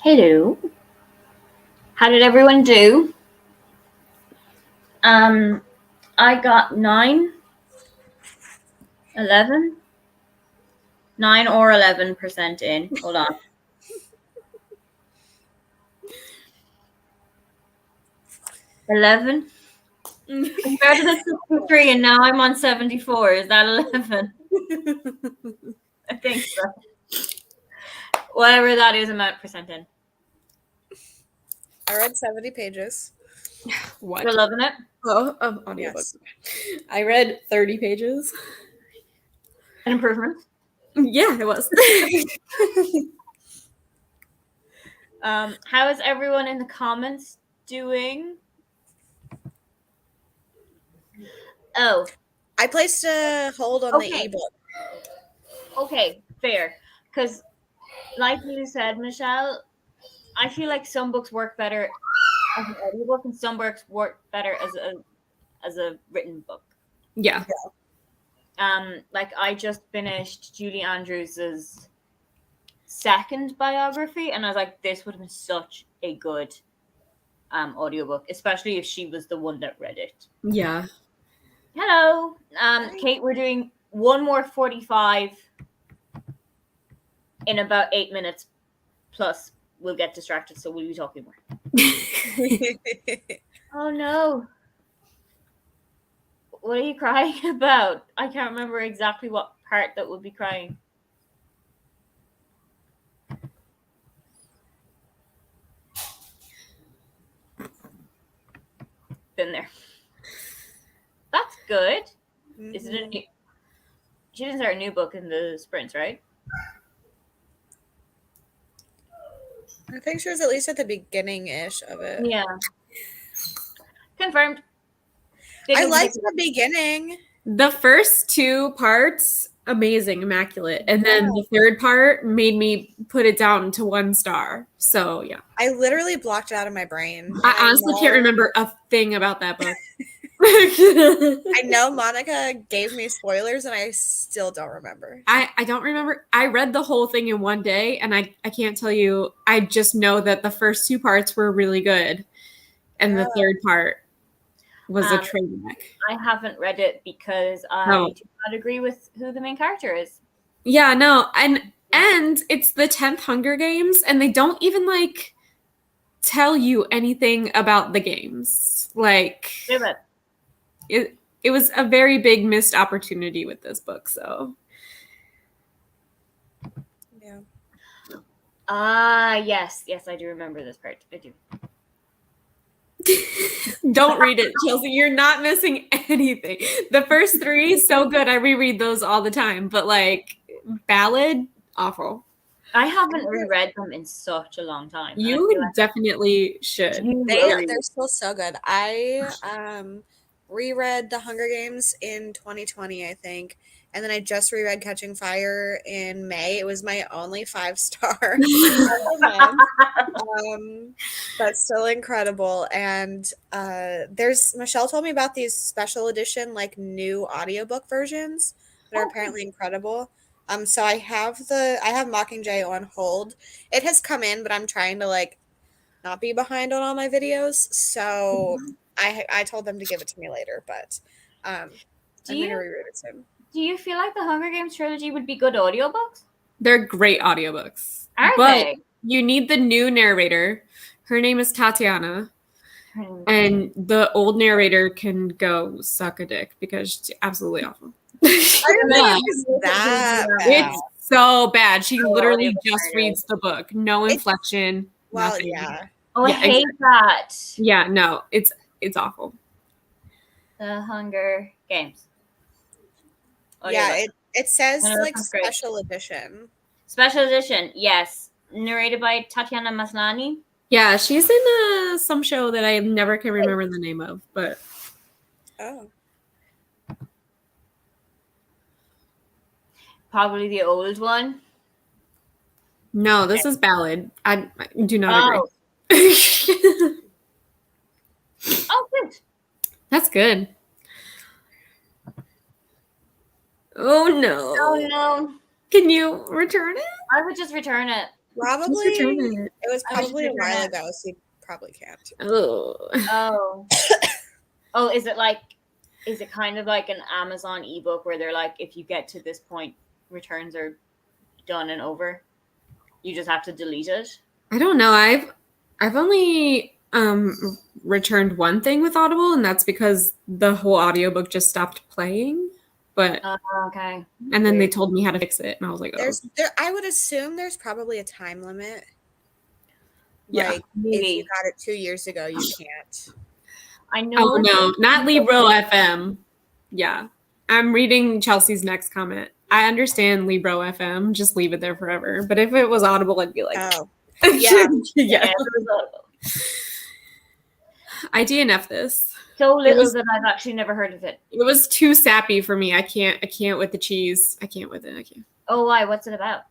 Hello. How did everyone do? I got 9, 11, 9 or 11% in. Hold on. $11. I started at 63 and now I'm on 74. Is that 11? I think so. Whatever that is, amount percent in. I read 70 pages. What? You're loving it? Oh, audiobook. Yes. I read 30 pages. An improvement. Yeah, it was. How is everyone in the comments doing? Oh, I placed a hold on the Okay. ebook. okay, fair. Because, like you said, Michelle, I feel like some books work better as an audiobook and some books work better as a written book. Yeah. Like I just finished Julie Andrews's second biography, and I was like, this would have been such a good audiobook, especially if she was the one that read it. Yeah. Hello. Kate, we're doing one more 45 in about 8 minutes plus we'll get distracted, so we'll be talking more. Oh no. What are you crying about? I can't remember exactly what part that would be crying. Been there. That's good. Is it a new? She didn't start a new book in the sprints, right? I think she was at least at the beginning-ish of it. Yeah. Confirmed. I liked the beginning. The first 2 parts, amazing, immaculate. And then the third part made me put it down to 1 star. So, yeah. I literally blocked it out of my brain. I honestly can't remember a thing about that book. I know Monica gave me spoilers and I still don't remember. I don't remember. I read the whole thing in one day and I can't tell you. I just know that the first 2 parts were really good. And the third part was a train wreck. I haven't read it because I do not agree with who the main character is. Yeah, no. And it's the 10th Hunger Games and they don't even like tell you anything about the games. Like it was a very big missed opportunity with this book, so. Yeah. Yes, I do remember this part. I do. Don't read it, Chelsea. You're not missing anything. The first 3, so good. I reread those all the time, but like Ballad, awful. I haven't reread them in such a long time. You definitely should. They're still so good. I reread The Hunger Games in 2020, I think. And then I just reread Catching Fire in May. It was my only 5-star. But still incredible. And Michelle told me about these special edition, like new audiobook versions that are apparently incredible. So I have Mockingjay on hold. It has come in, but I'm trying to like not be behind on all my videos. So I told them to give it to me later, but I'm going to reread it soon. Do you feel like the Hunger Games trilogy would be good audiobooks? They're great audiobooks. Are they? You need the new narrator. Her name is Tatiana. And the old narrator can go suck a dick because she's absolutely awful. It's so bad. She literally just reads the book. No inflection. Well, nothing. yeah. Oh, I hate that. Yeah, no, it's awful. The Hunger Games. Yeah, it says like special edition. Special edition, yes. Narrated by Tatiana Maslany. Yeah, she's in some show that I never can remember the name of, but probably the old one. No, this is Ballad. I do not agree. Oh, good. That's good. Oh no. Oh no. Can you return it? I would just return it. Probably. return It was I should probably a return while it. ago, so you probably can't. Oh. Oh, is it kind of like an Amazon ebook where they're like, if you get to this point, returns are done and over? You just have to delete it? I don't know. I've only returned one thing with Audible, and that's because the whole audiobook just stopped playing. But Okay. and then they told me how to fix it, and I was like, oh. I would assume there's probably a time limit. Yeah. Like, if you got it 2 years ago, you can't. I know. Oh no, not Libro FM. Yeah. I'm reading Chelsea's next comment. I understand Libro FM, just leave it there forever. But if it was Audible, I'd be like, Oh. yeah. Yeah. I DNF this. So little that I've actually never heard of it. It was too sappy for me. I can't with the cheese. I can't with it. I can't. Oh, why? What's it about?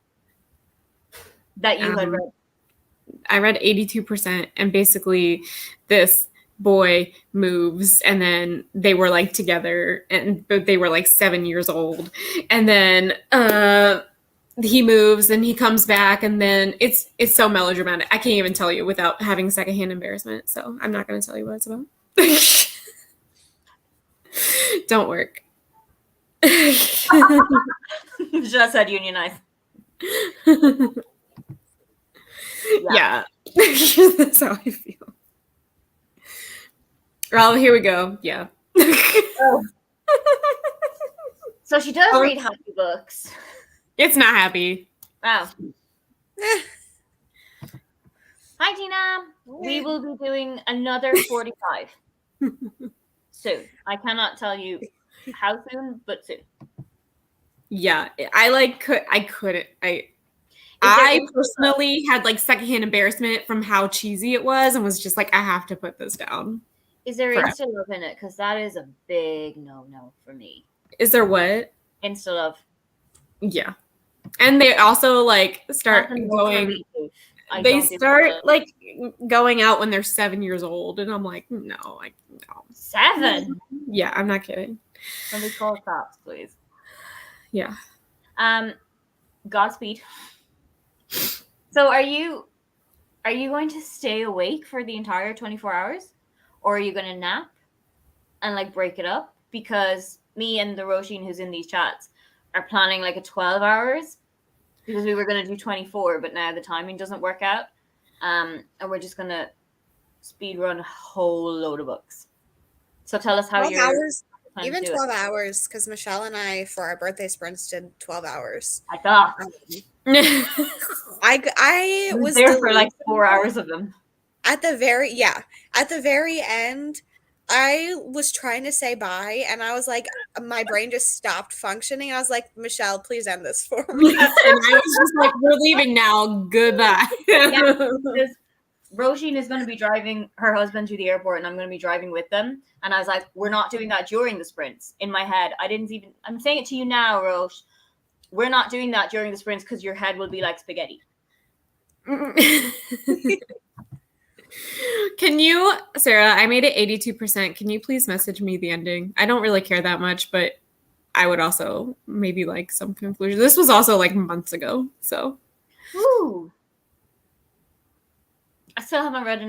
That you had read? I read 82%, and basically this boy moves, and then they were like together, but they were like 7 years old, and then he moves and he comes back, and then it's so melodramatic. I can't even tell you without having secondhand embarrassment, so I'm not going to tell you what it's about. Don't work. Just said unionize. Yeah. That's how I feel. Oh, here we go. Yeah. Oh. So she does read happy books. It's not happy. Wow. Hi, Tina. We will be doing another 45 soon. I cannot tell you how soon, but soon. Yeah, I couldn't. I personally had like secondhand embarrassment from how cheesy it was, and was just like, I have to put this down. Is there Insta Love in it? Because that is a big no for me. Is there what? Insta Love. Yeah. And they also like start going. They start like going out when they're 7 years old, and I'm like, no. 7? Yeah, I'm not kidding. Let me call cops, please. Yeah. Godspeed. So are you going to stay awake for the entire 24 hours? Or are you going to nap and like break it up? Because me and the Roisin who's in these chats are planning like a 12 hours because we were going to do 24, but now the timing doesn't work out. And we're just going to speed run a whole load of books. So tell us how 12 you're... hours, even 12 hours, because Michelle and I, for our birthday sprints, did 12 hours. I thought. I was there for like 4 hours of them. At the very end, I was trying to say bye, and I was like, my brain just stopped functioning. I was like, Michelle, please end this for me. And I was just like, we're leaving now. Goodbye. Yeah, Roisin is going to be driving her husband to the airport, and I'm going to be driving with them. And I was like, we're not doing that during the sprints. In my head, I'm saying it to you now, Roche. We're not doing that during the sprints because your head will be like spaghetti. Can you, Sarah, I made it 82%. Can you please message me the ending? I don't really care that much, but I would also maybe like some conclusion. This was also like months ago, so. Woo! I still haven't read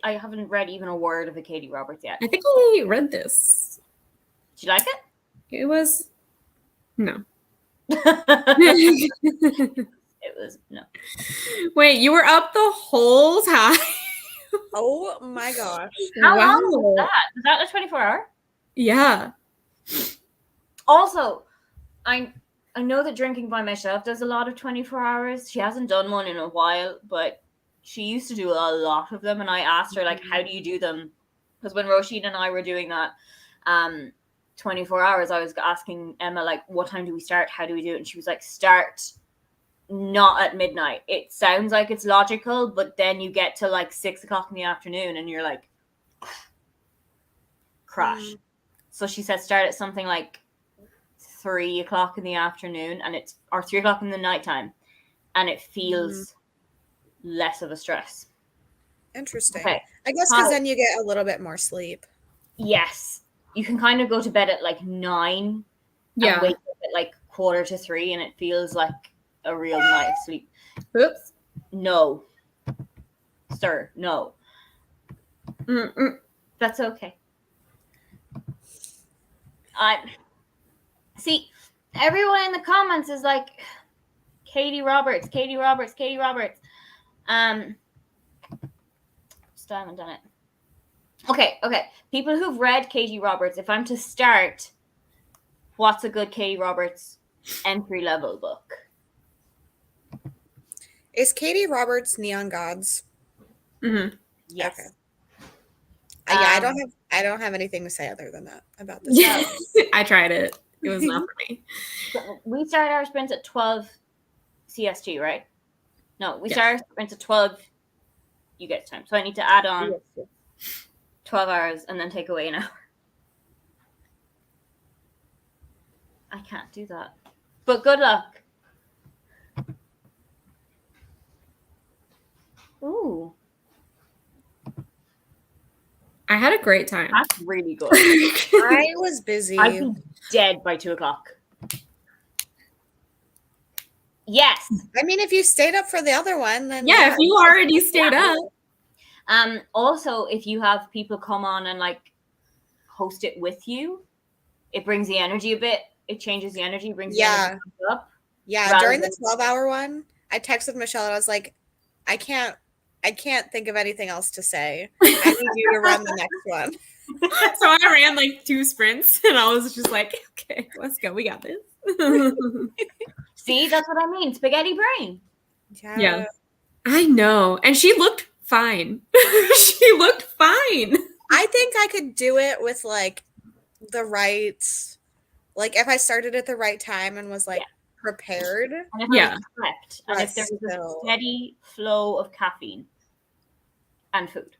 I haven't read even a word of a Katie Roberts yet. I think I read this. Did you like it? It was, no. It was, no. Wait, you were up the whole time? Oh my gosh. How long was that? Was that a 24-hour? Yeah. Also, I know that Drinking by Myself does a lot of 24 hours. She hasn't done one in a while, but she used to do a lot of them. And I asked her, like, how do you do them? Because when Roisin and I were doing that 24 hours, I was asking Emma, like, what time do we start? How do we do it? And she was like, start not at midnight. It sounds like it's logical, but then you get to like 6 o'clock in the afternoon and you're like, crash. So she said start at something like 3 o'clock in the afternoon, or 3 o'clock in the nighttime, and it feels less of a stress. Interesting. Okay. I guess because then you get a little bit more sleep. Yes. You can kind of go to bed at like 9 and wake up at like 2:45, and it feels like a real night of sleep. Oops. No, sir, no. That's okay. See, everyone in the comments is like, Katie Roberts. Still haven't done it. Okay. People who've read Katie Roberts, if I'm to start, what's a good Katie Roberts entry-level book? Is Katie Roberts Neon Gods? Mm-hmm. Yes. Okay. Yeah, I don't have anything to say other than that about this. I tried it. It was not for me. We started our sprints at 12 CST, right? No, we started our sprints at 12 you get time. So I need to add on 12 hours and then take away an hour. I can't do that. But good luck. Ooh. I had a great time. That's really good. I was busy. I'd be dead by 2:00. Yes. I mean, if you stayed up for the other one, then if you already stayed up. Also, if you have people come on and like host it with you, it brings the energy a bit. It changes the energy, brings the energy up. Yeah, during the 12-hour one, I texted Michelle and I was like, I can't think of anything else to say. I need you to run the next one. So I ran like 2 sprints and I was just like, okay, let's go. We got this. See, that's what I mean. Spaghetti brain. Yeah. I know. And she looked fine. She looked fine. I think I could do it with like the right, like if I started at the right time and was like prepared. And if I was correct. And if there was still a steady flow of caffeine and food.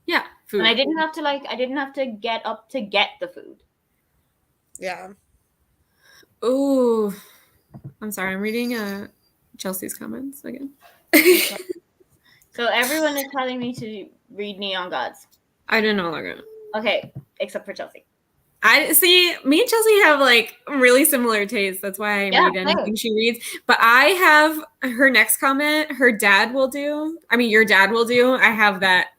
Yeah, food. And I didn't have to get up to get the food. Yeah. Ooh. I'm sorry, I'm reading Chelsea's comments again. So everyone is telling me to read Neon Gods. I didn't know that. Okay, except for Chelsea. I see. Me and Chelsea have like really similar tastes. That's why I read anything she reads. But I have her next comment. Her dad will do. I mean, your dad will do. I have that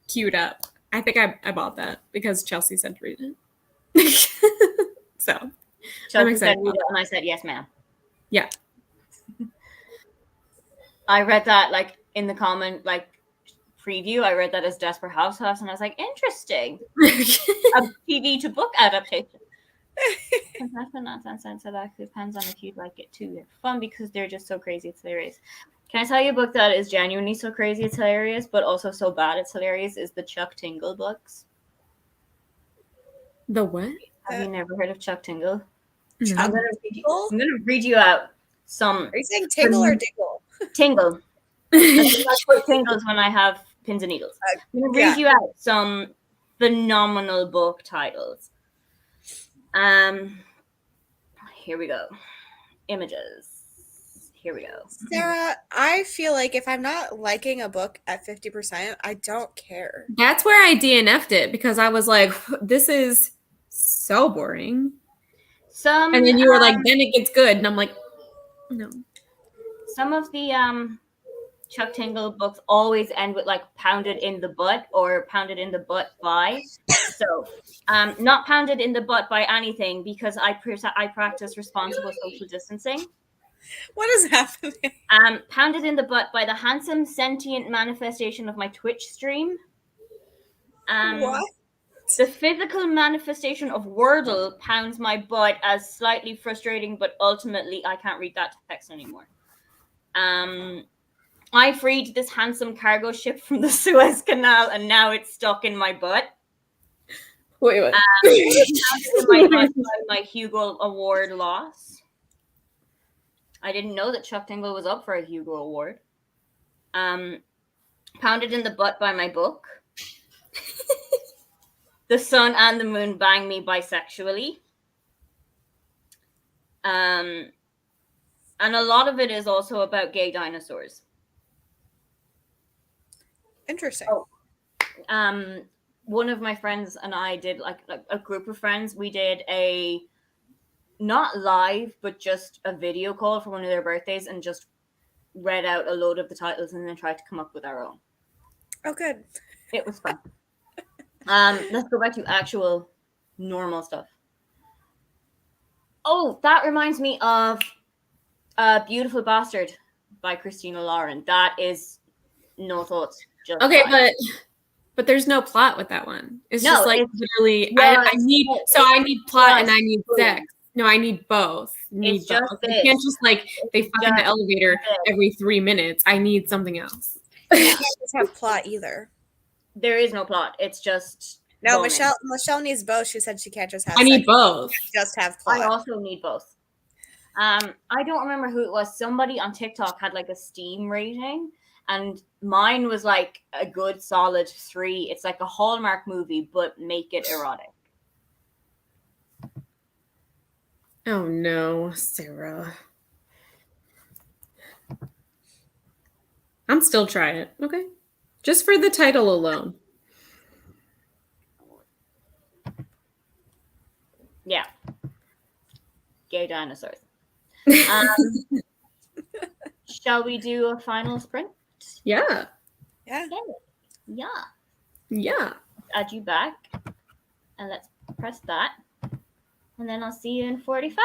queued up. I think I bought that because Chelsea said to read it. So Chelsea said read it, and I said yes, ma'am. Yeah. I read that like in the comment like preview. I read that as Desperate Housewives, and I was like, interesting. A TV to book adaptation. Nonsense. So that depends on if you'd like it too. It's fun because they're just so crazy. It's hilarious. Can I tell you a book that is genuinely so crazy it's hilarious, but also so bad it's hilarious? Is the Chuck Tingle books. The what? Have you never heard of Chuck Tingle? No. I'm gonna read you out some. Are you saying tingle or dingle? Tingle. I put tingles when I have pins and needles. I'm gonna read you out some phenomenal book titles. Here we go. Images. Here we go. Sarah, I feel like if I'm not liking a book at 50%, I don't care. That's where I DNF'd it because I was like, this is so boring. And then you were like, then it gets good. And I'm like, no. Some of the Chuck Tingle books always end with like pounded in the butt or pounded in the butt by. So not pounded in the butt by anything because I practice responsible social distancing. What is happening? Pounded in the butt by the handsome sentient manifestation of my Twitch stream. What? The physical manifestation of Wordle pounds my butt as slightly frustrating, but ultimately I can't read that text anymore. I freed this handsome cargo ship from the Suez Canal, and now it's stuck in my butt. Wait, what? In my butt by my Hugo Award loss. I didn't know that Chuck Tingle was up for a Hugo Award. Pounded in the butt by my book. The sun and the moon bang me bisexually. And a lot of it is also about gay dinosaurs. Interesting. One of my friends and I did like a group of friends. We did a not live, but just a video call for one of their birthdays and just read out a load of the titles and then tried to come up with our own. Oh, good. It was fun. Let's go back to actual normal stuff. Oh, that reminds me of Beautiful Bastard by Christina Lauren. That is no thoughts. Just Okay, fine. but there's no plot with that one. It's No, just like it's literally just- I need plot and I need sex. No, I need both. It's just You this. can't just like they fuck in the just elevator every 3 minutes. I need something else. You can't just have plot either. There is no plot. It's just No, boning. Michelle needs both. She said she can't just have I need sex. both. Just have plot. I also need both. I don't remember who it was. Somebody on TikTok had like a Steam rating, and mine was like a good solid 3. It's like a Hallmark movie, but make it erotic. Oh no, Sarah. I'm still trying it. Okay. Just for the title alone. Yeah. Gay dinosaurs. Shall we do a final sprint? Yeah. Yeah. Yeah. Yeah. Add you back. And let's press that. And then I'll see you in 45.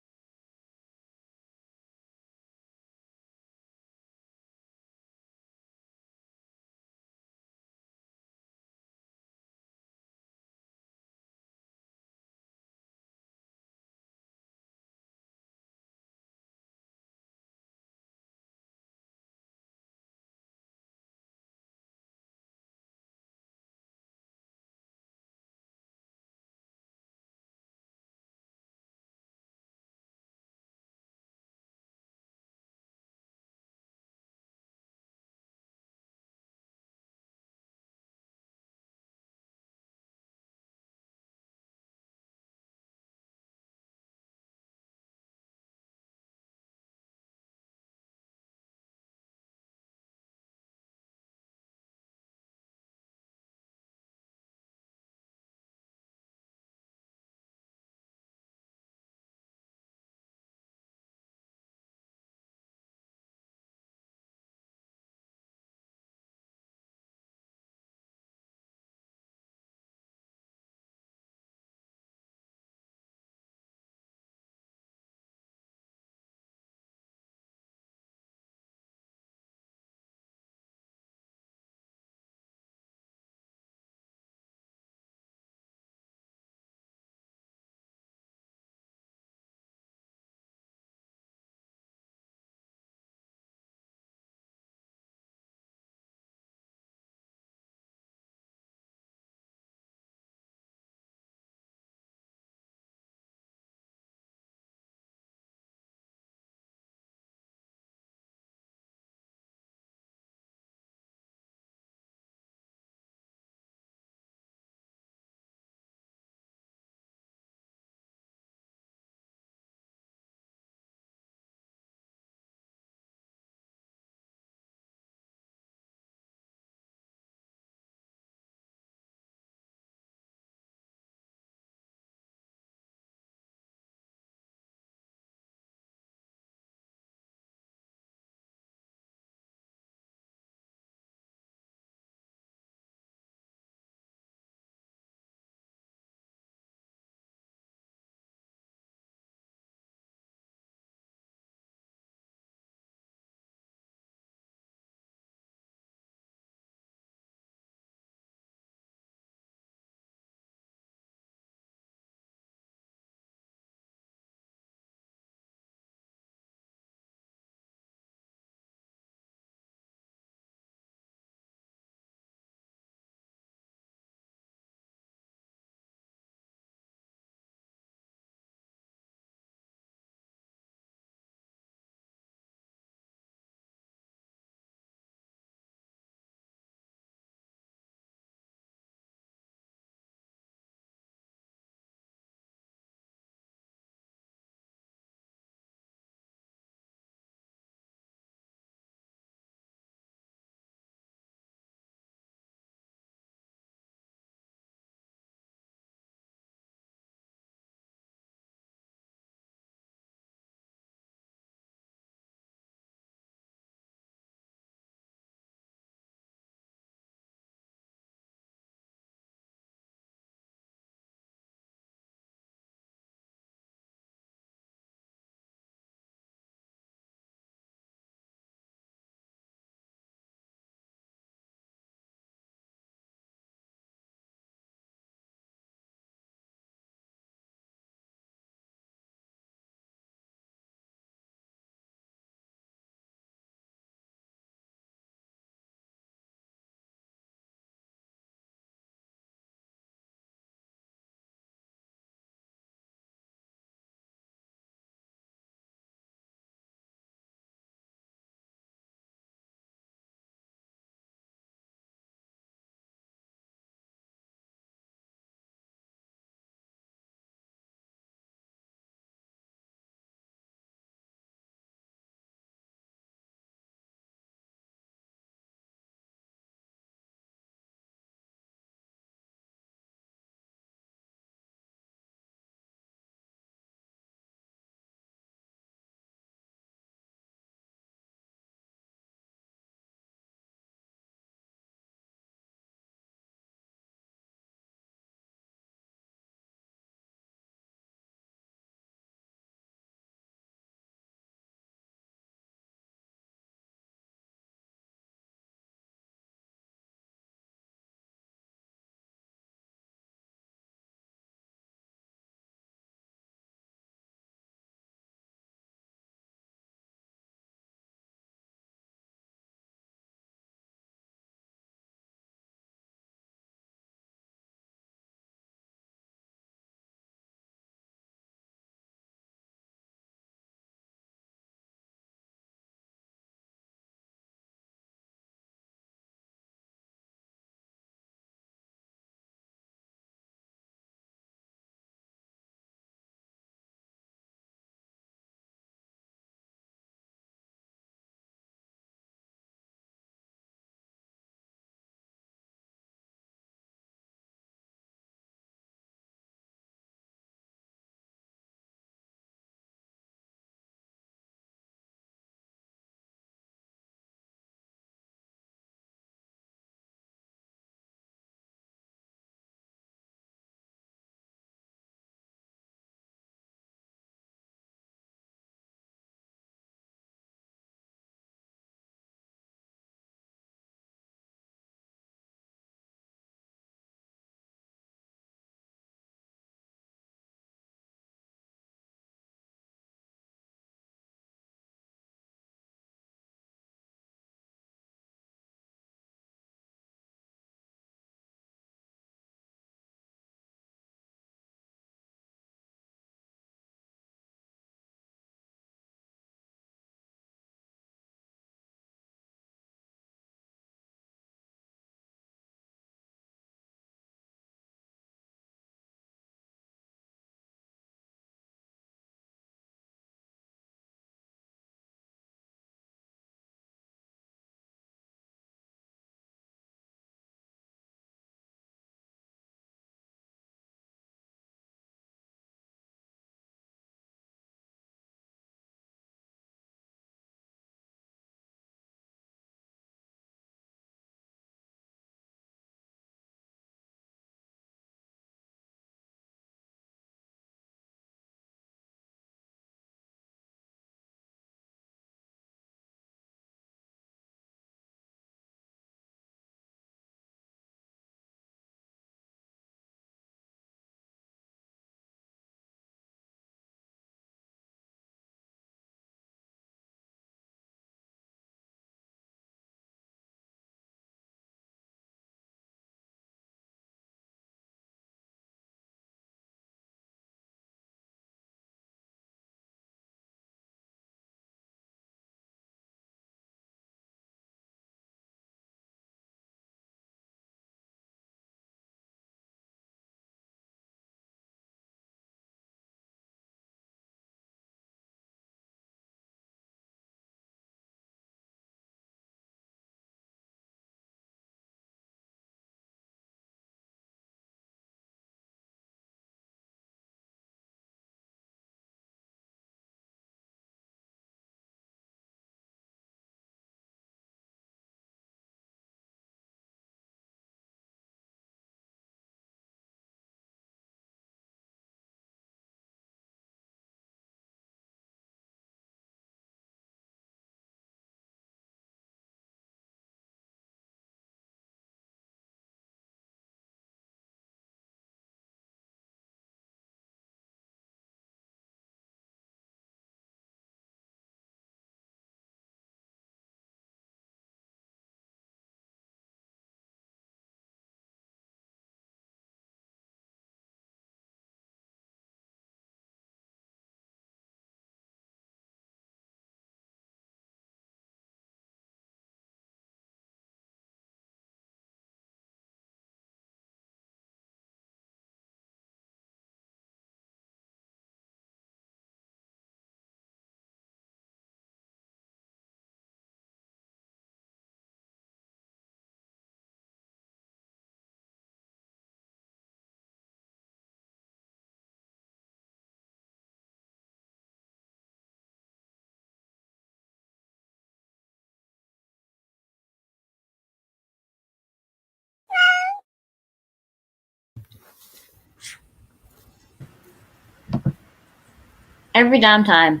Every damn time.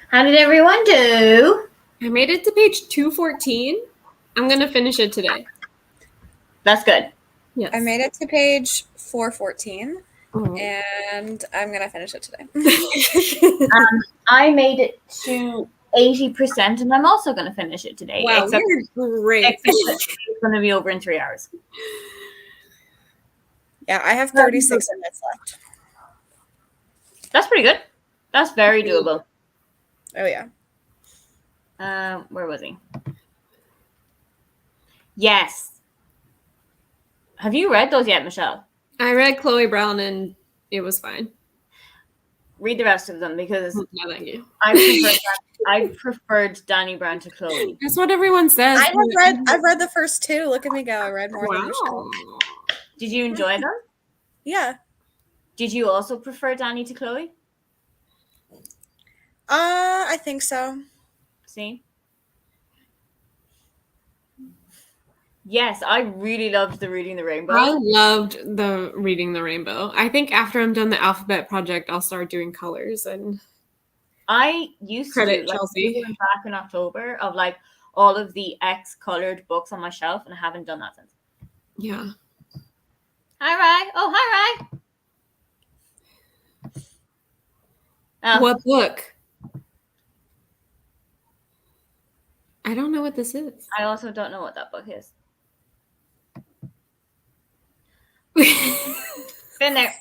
How did everyone do? I made it to page 214. I'm going to finish it today. That's good. Yes. I made it to page 414, Oh. and I'm going to finish it today. I made it to 80%, and I'm also going to finish it today. Wow, except you're great. it's going to be over in 3 hours. Yeah, I have 36 minutes left. That's pretty good. That's very doable. Oh, yeah. Where was he? Yes. Have you read those yet, Michelle? I read Chloe Brown and it was fine. Read the rest of them because No, thank you. I preferred Danny Brown to Chloe. That's what everyone says. I've read the first two. Look at me go. I read more than Michelle. Did you enjoy them? Yeah. Did you also prefer Danny to Chloe? I think so. See? Yes, I really loved the Reading the Rainbow. I loved the Reading the Rainbow. I think after I'm done the alphabet project, I'll start doing colors. And I used to do Chelsea back in October of like all of the X colored books on my shelf, and I haven't done that since. Yeah. Hi, Rai. Oh, hi, Rai. Oh. What book? I don't know what this is. I also don't know what that book is. Been there.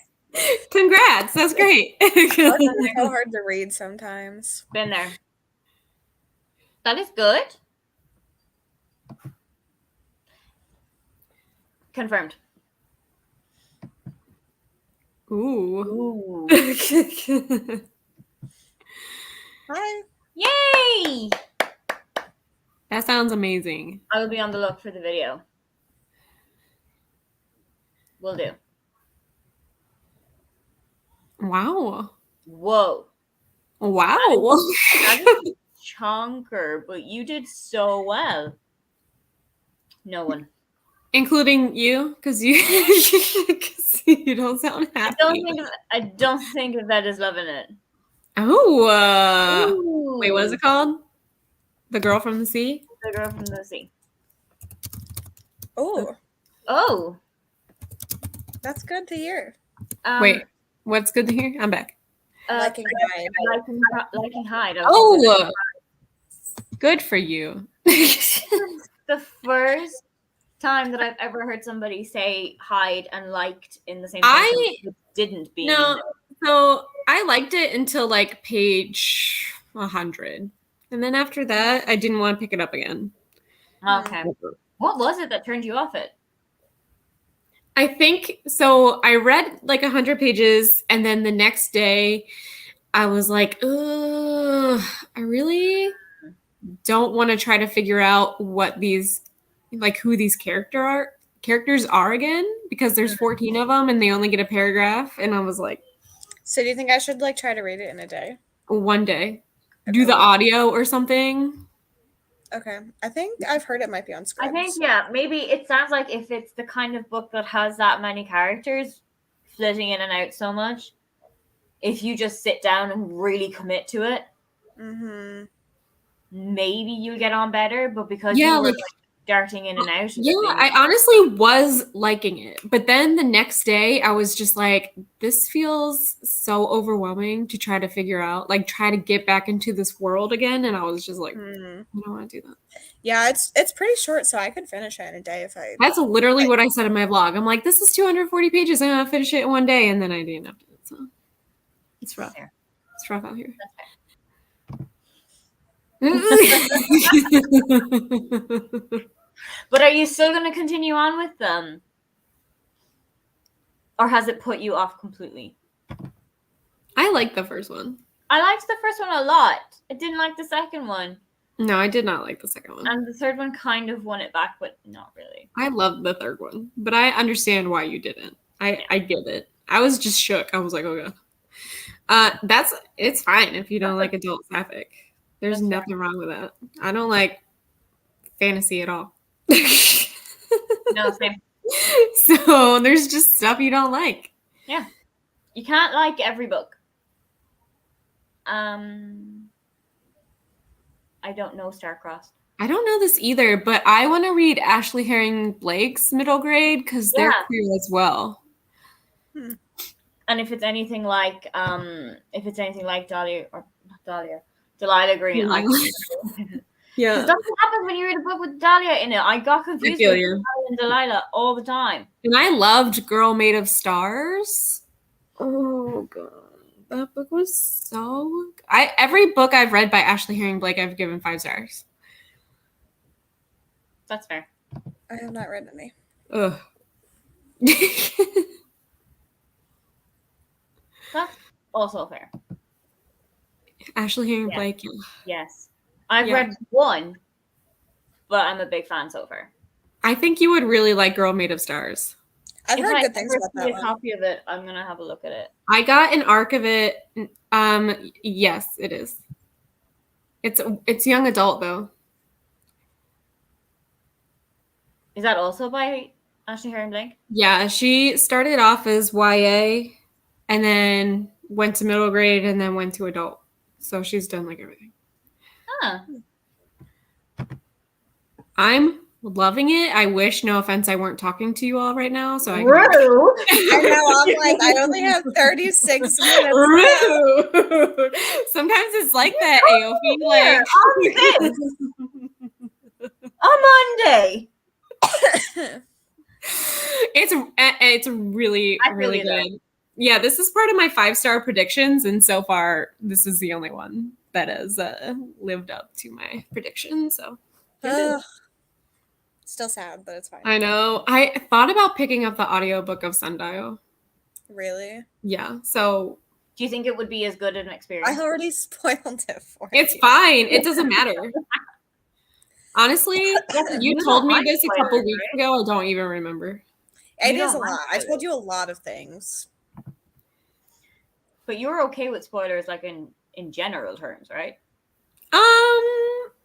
Congrats. That's great. It's so hard to read sometimes. Been there. That is good. Confirmed. Ooh. Hi. Yay! That sounds amazing. I will be on the look for the video. Will do. Wow. Whoa. Wow. That is a chonker, but you did so well. No one. Including you, because you don't sound happy. I don't think Yvette is loving it. Oh. Wait, what is it called? The Girl from the Sea? The Girl from the Sea. Oh. Oh. That's good to hear. Wait, what's good to hear? I'm back. Liking Hyde. Liking Hyde. Oh, good for you. The first time that I've ever heard somebody say Hyde and liked in the same sentence, it didn't be. No, so I liked it until like page 100. And then after that, I didn't want to pick it up again. Okay. What was it that turned you off it? I think so. I read like 100 pages, and then the next day, I was like, "Ugh, I really don't want to try to figure out what these, like, who these characters are again, because there's 14 of them, and they only get a paragraph." And I was like, "So do you think I should like try to read it in a day? One day, do the audio or something." Okay. I think I've heard it might be on Scribd. I think, yeah, maybe it sounds like if it's the kind of book that has that many characters flitting in and out so much, if you just sit down and really commit to it, maybe you'll get on better. But because you were like darting in and out. Yeah, I honestly was liking it. But then the next day, I was just like, this feels so overwhelming to try to figure out, like try to get back into this world again. And I was just like, I don't want to do that. Yeah, it's pretty short, so I could finish it in a day if I... That's literally what I said in my vlog. I'm like, this is 240 pages. I'm going to finish it in one day. And then I didn't have to. So it's rough. It's rough out here. But are you still going to continue on with them? Or has it put you off completely? I liked the first one. I liked the first one a lot. I didn't like the second one. No, I did not like the second one. And the third one kind of won it back, but not really. I loved the third one, but I understand why you didn't. I get it. I was just shook. I was like, oh god. It's fine if you don't like adult sapphic. There's nothing wrong with that. I don't like fantasy at all. No, same. So there's just stuff you don't like. Yeah. You can't like every book. I don't know Starcrossed. I don't know this either, but I want to read Ashley Herring Blake's middle grade because they're queer as well. And if it's anything like Dahlia or not Dahlia, Delilah Green, I yeah. Because that's what happens when you read a book with Dahlia in it. I got confused with Dahlia and Delilah all the time. And I loved Girl Made of Stars. Oh god. That book was so every book I've read by Ashley Herring Blake I've given 5 stars. That's fair. I have not read any. Ugh. That's also fair. Ashley Herring Blake. Yes. I've read one, but I'm a big fan so far. I think you would really like Girl Made of Stars. I've heard good things about that one. If I see a copy of it, I'm going to have a look at it. I got an arc of it. Yes, it is. It's young adult though. Is that also by Ashley Herring Blake? Yeah, she started off as YA and then went to middle grade and then went to adult. So she's done like everything. Huh. I'm loving it. I wish, no offense, I weren't talking to you all right now. So I Rude. I know, I'm like, I only have 36 minutes. Rude. Sometimes it's like that, AOP. Like on Monday. It's really really good. Yeah, this is part of my 5-star predictions, and so far this is the only one that has lived up to my prediction. So still sad, but it's fine. I know. I thought about picking up the audiobook of Sundial. Really? Yeah. So do you think it would be as good an experience? I already spoiled it for you. It's fine. It doesn't matter. Honestly, you told me this a couple weeks ago. I don't even remember. It is a lot. I told you a lot of things. But you're okay with spoilers, like in general terms, right?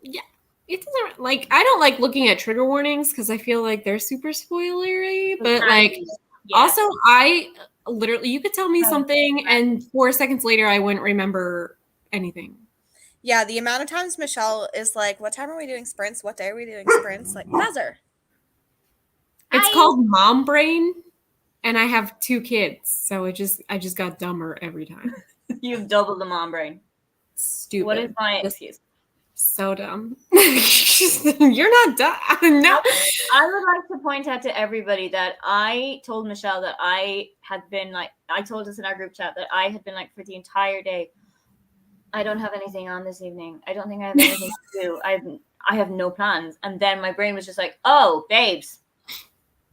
Yeah. It doesn't like. I don't like looking at trigger warnings because I feel like they're super spoilery. But like, also, I literally, you could tell me something, and 4 seconds later, I wouldn't remember anything. Yeah, the amount of times Michelle is like, "What time are we doing sprints? What day are we doing sprints?" Like, buzzer. It's called Mom Brain, and I have 2 kids, so I just got dumber every time. You've doubled the mom brain. Stupid. What is my excuse? So dumb. You're not dumb. No. I would like to point out to everybody that I told Michelle that I told us in our group chat that I had been like for the entire day, I don't have anything on this evening. I don't think I have anything to do. I have no plans. And then my brain was just like, oh, babes,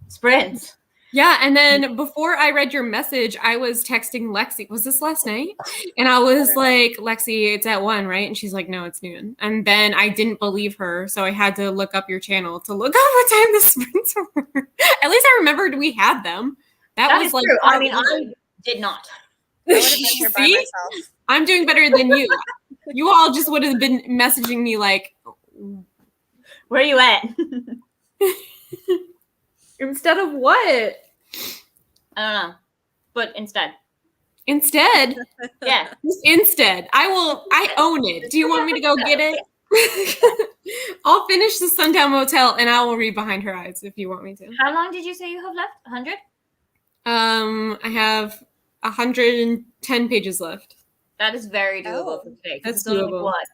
sprints. Yeah, and then before I read your message, I was texting Lexi. Was this last night? And I was like, Lexi, it's at 1, right? And she's like, no, it's noon. And then I didn't believe her, so I had to look up your channel to look up what time the sprints were. At least I remembered we had them. That was like, true. I mean, I did not. I would have been here by myself. I'm doing better than you. You all just would have been messaging me like, where are you at? Instead of what? I don't know. But instead. Instead? Yeah. Instead. I own it. Do you want me to go get it? I'll finish the Sundown Motel and I will read Behind Her Eyes if you want me to. How long did you say you have left? 100? I have 110 pages left. That is very doable for today. That's doable. What?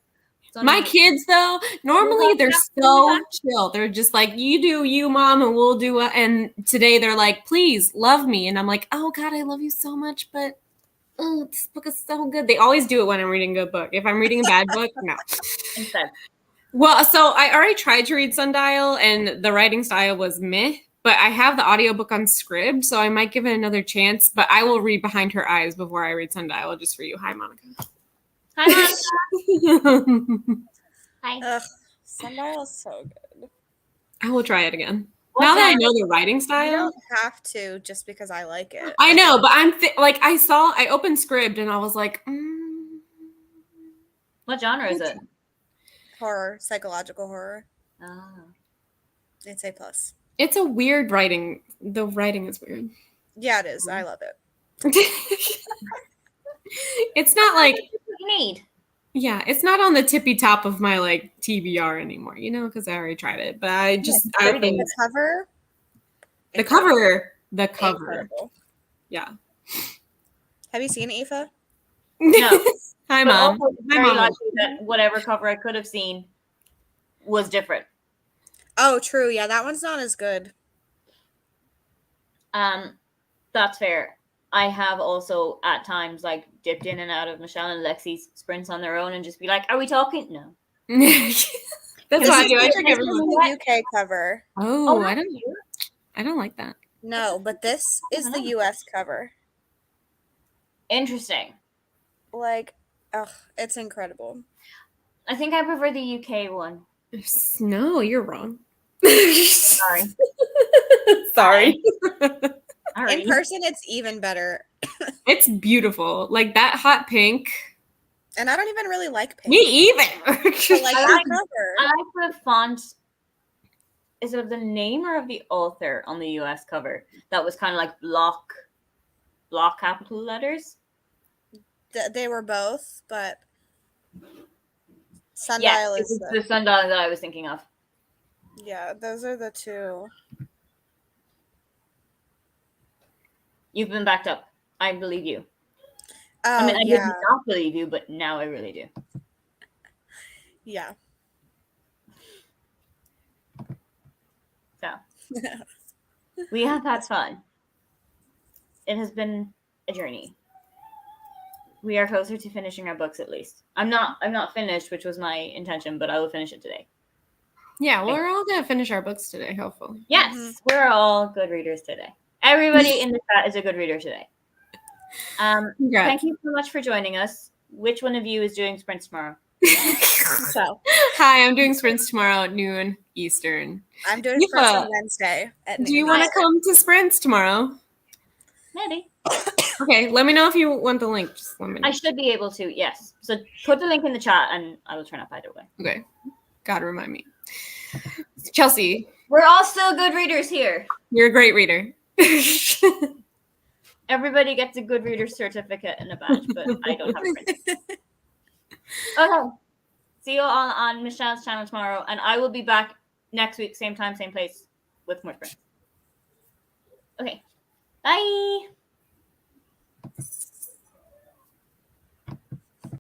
My kids, though, normally they're so chill. They're just like, you do you, Mom, and we'll do it. And today they're like, please, love me. And I'm like, oh, God, I love you so much, but this book is so good. They always do it when I'm reading a good book. If I'm reading a bad book, no. Instead. Well, so I already tried to read Sundial, and the writing style was meh. But I have the audiobook on Scribd, so I might give it another chance. But I will read Behind Her Eyes before I read Sundial, just for you. Hi, Monica. Hi, Monica. Hi. Ugh, Sundial is so good. I will try it again. Now that I know the writing style. You don't have to just because I like it. I know, but I'm I opened Scribd and I was like, What genre is it? Horror, psychological horror. Oh. It's A+. It's a weird writing. The writing is weird. Yeah, it is. I love it. It's not like, What you need. yeah, it's not on the tippy top of my like TBR anymore, because I already tried it. But I just, I every day. opened The cover. the cover. The cover. Incredible. Yeah. Have you seen Aoife? No. Hi, But Mom. also, it's Hi, very Mom. likely that whatever cover I could have seen was different. Oh, true. Yeah, that one's not as good. That's fair. I have also at times like dipped in and out of Michelle and Lexi's sprints on their own and just be like, "Are we talking?" No. That's This what I is do. I the- check this is everyone. the UK cover. Oh, not I don't. you. I don't like that. No, but this is the US cover. Interesting. Like, ugh, it's incredible. I think I prefer the UK one. No, you're wrong. Sorry. Sorry. Sorry. In person, it's even better. It's beautiful. Like that hot pink. And I don't even really like pink. Me either. But, like I the like- cover. I like the font. Is it of the name or of the author on the US cover? That was kind of like block capital letters. They were both, but Sundial Yeah, it is was the sundial that I was thinking of. yeah, those are the two. You've been backed up. I believe you. Oh, I mean, I yeah. did not believe you, but now I really do. Yeah. So we have had fun. It has been a journey. We are closer to finishing our books, at least. I'm not finished, which was my intention, but I will finish it today. Yeah, well, we're all gonna finish our books today, hopefully. Yes, we're all good readers today. Everybody in the chat is a good reader today. Congrats. Thank you so much for joining us. Which one of you is doing sprints tomorrow? So Hi, I'm doing sprints tomorrow at noon Eastern. I'm doing Aoife, sprints on Wednesday at Do you noon. want to come to sprints tomorrow? Maybe. Okay, let me know if you want the link. Just let me know. I should be able to, yes. So put the link in the chat and I will turn up either way. Okay, gotta remind me. Chelsea, We're all still good readers here. you're a great reader. Everybody gets a good reader certificate and a badge, but I don't have a print. Okay. See you all on Michelle's channel tomorrow, and I will be back next week, same time, same place, with more sprints. Okay. Bye.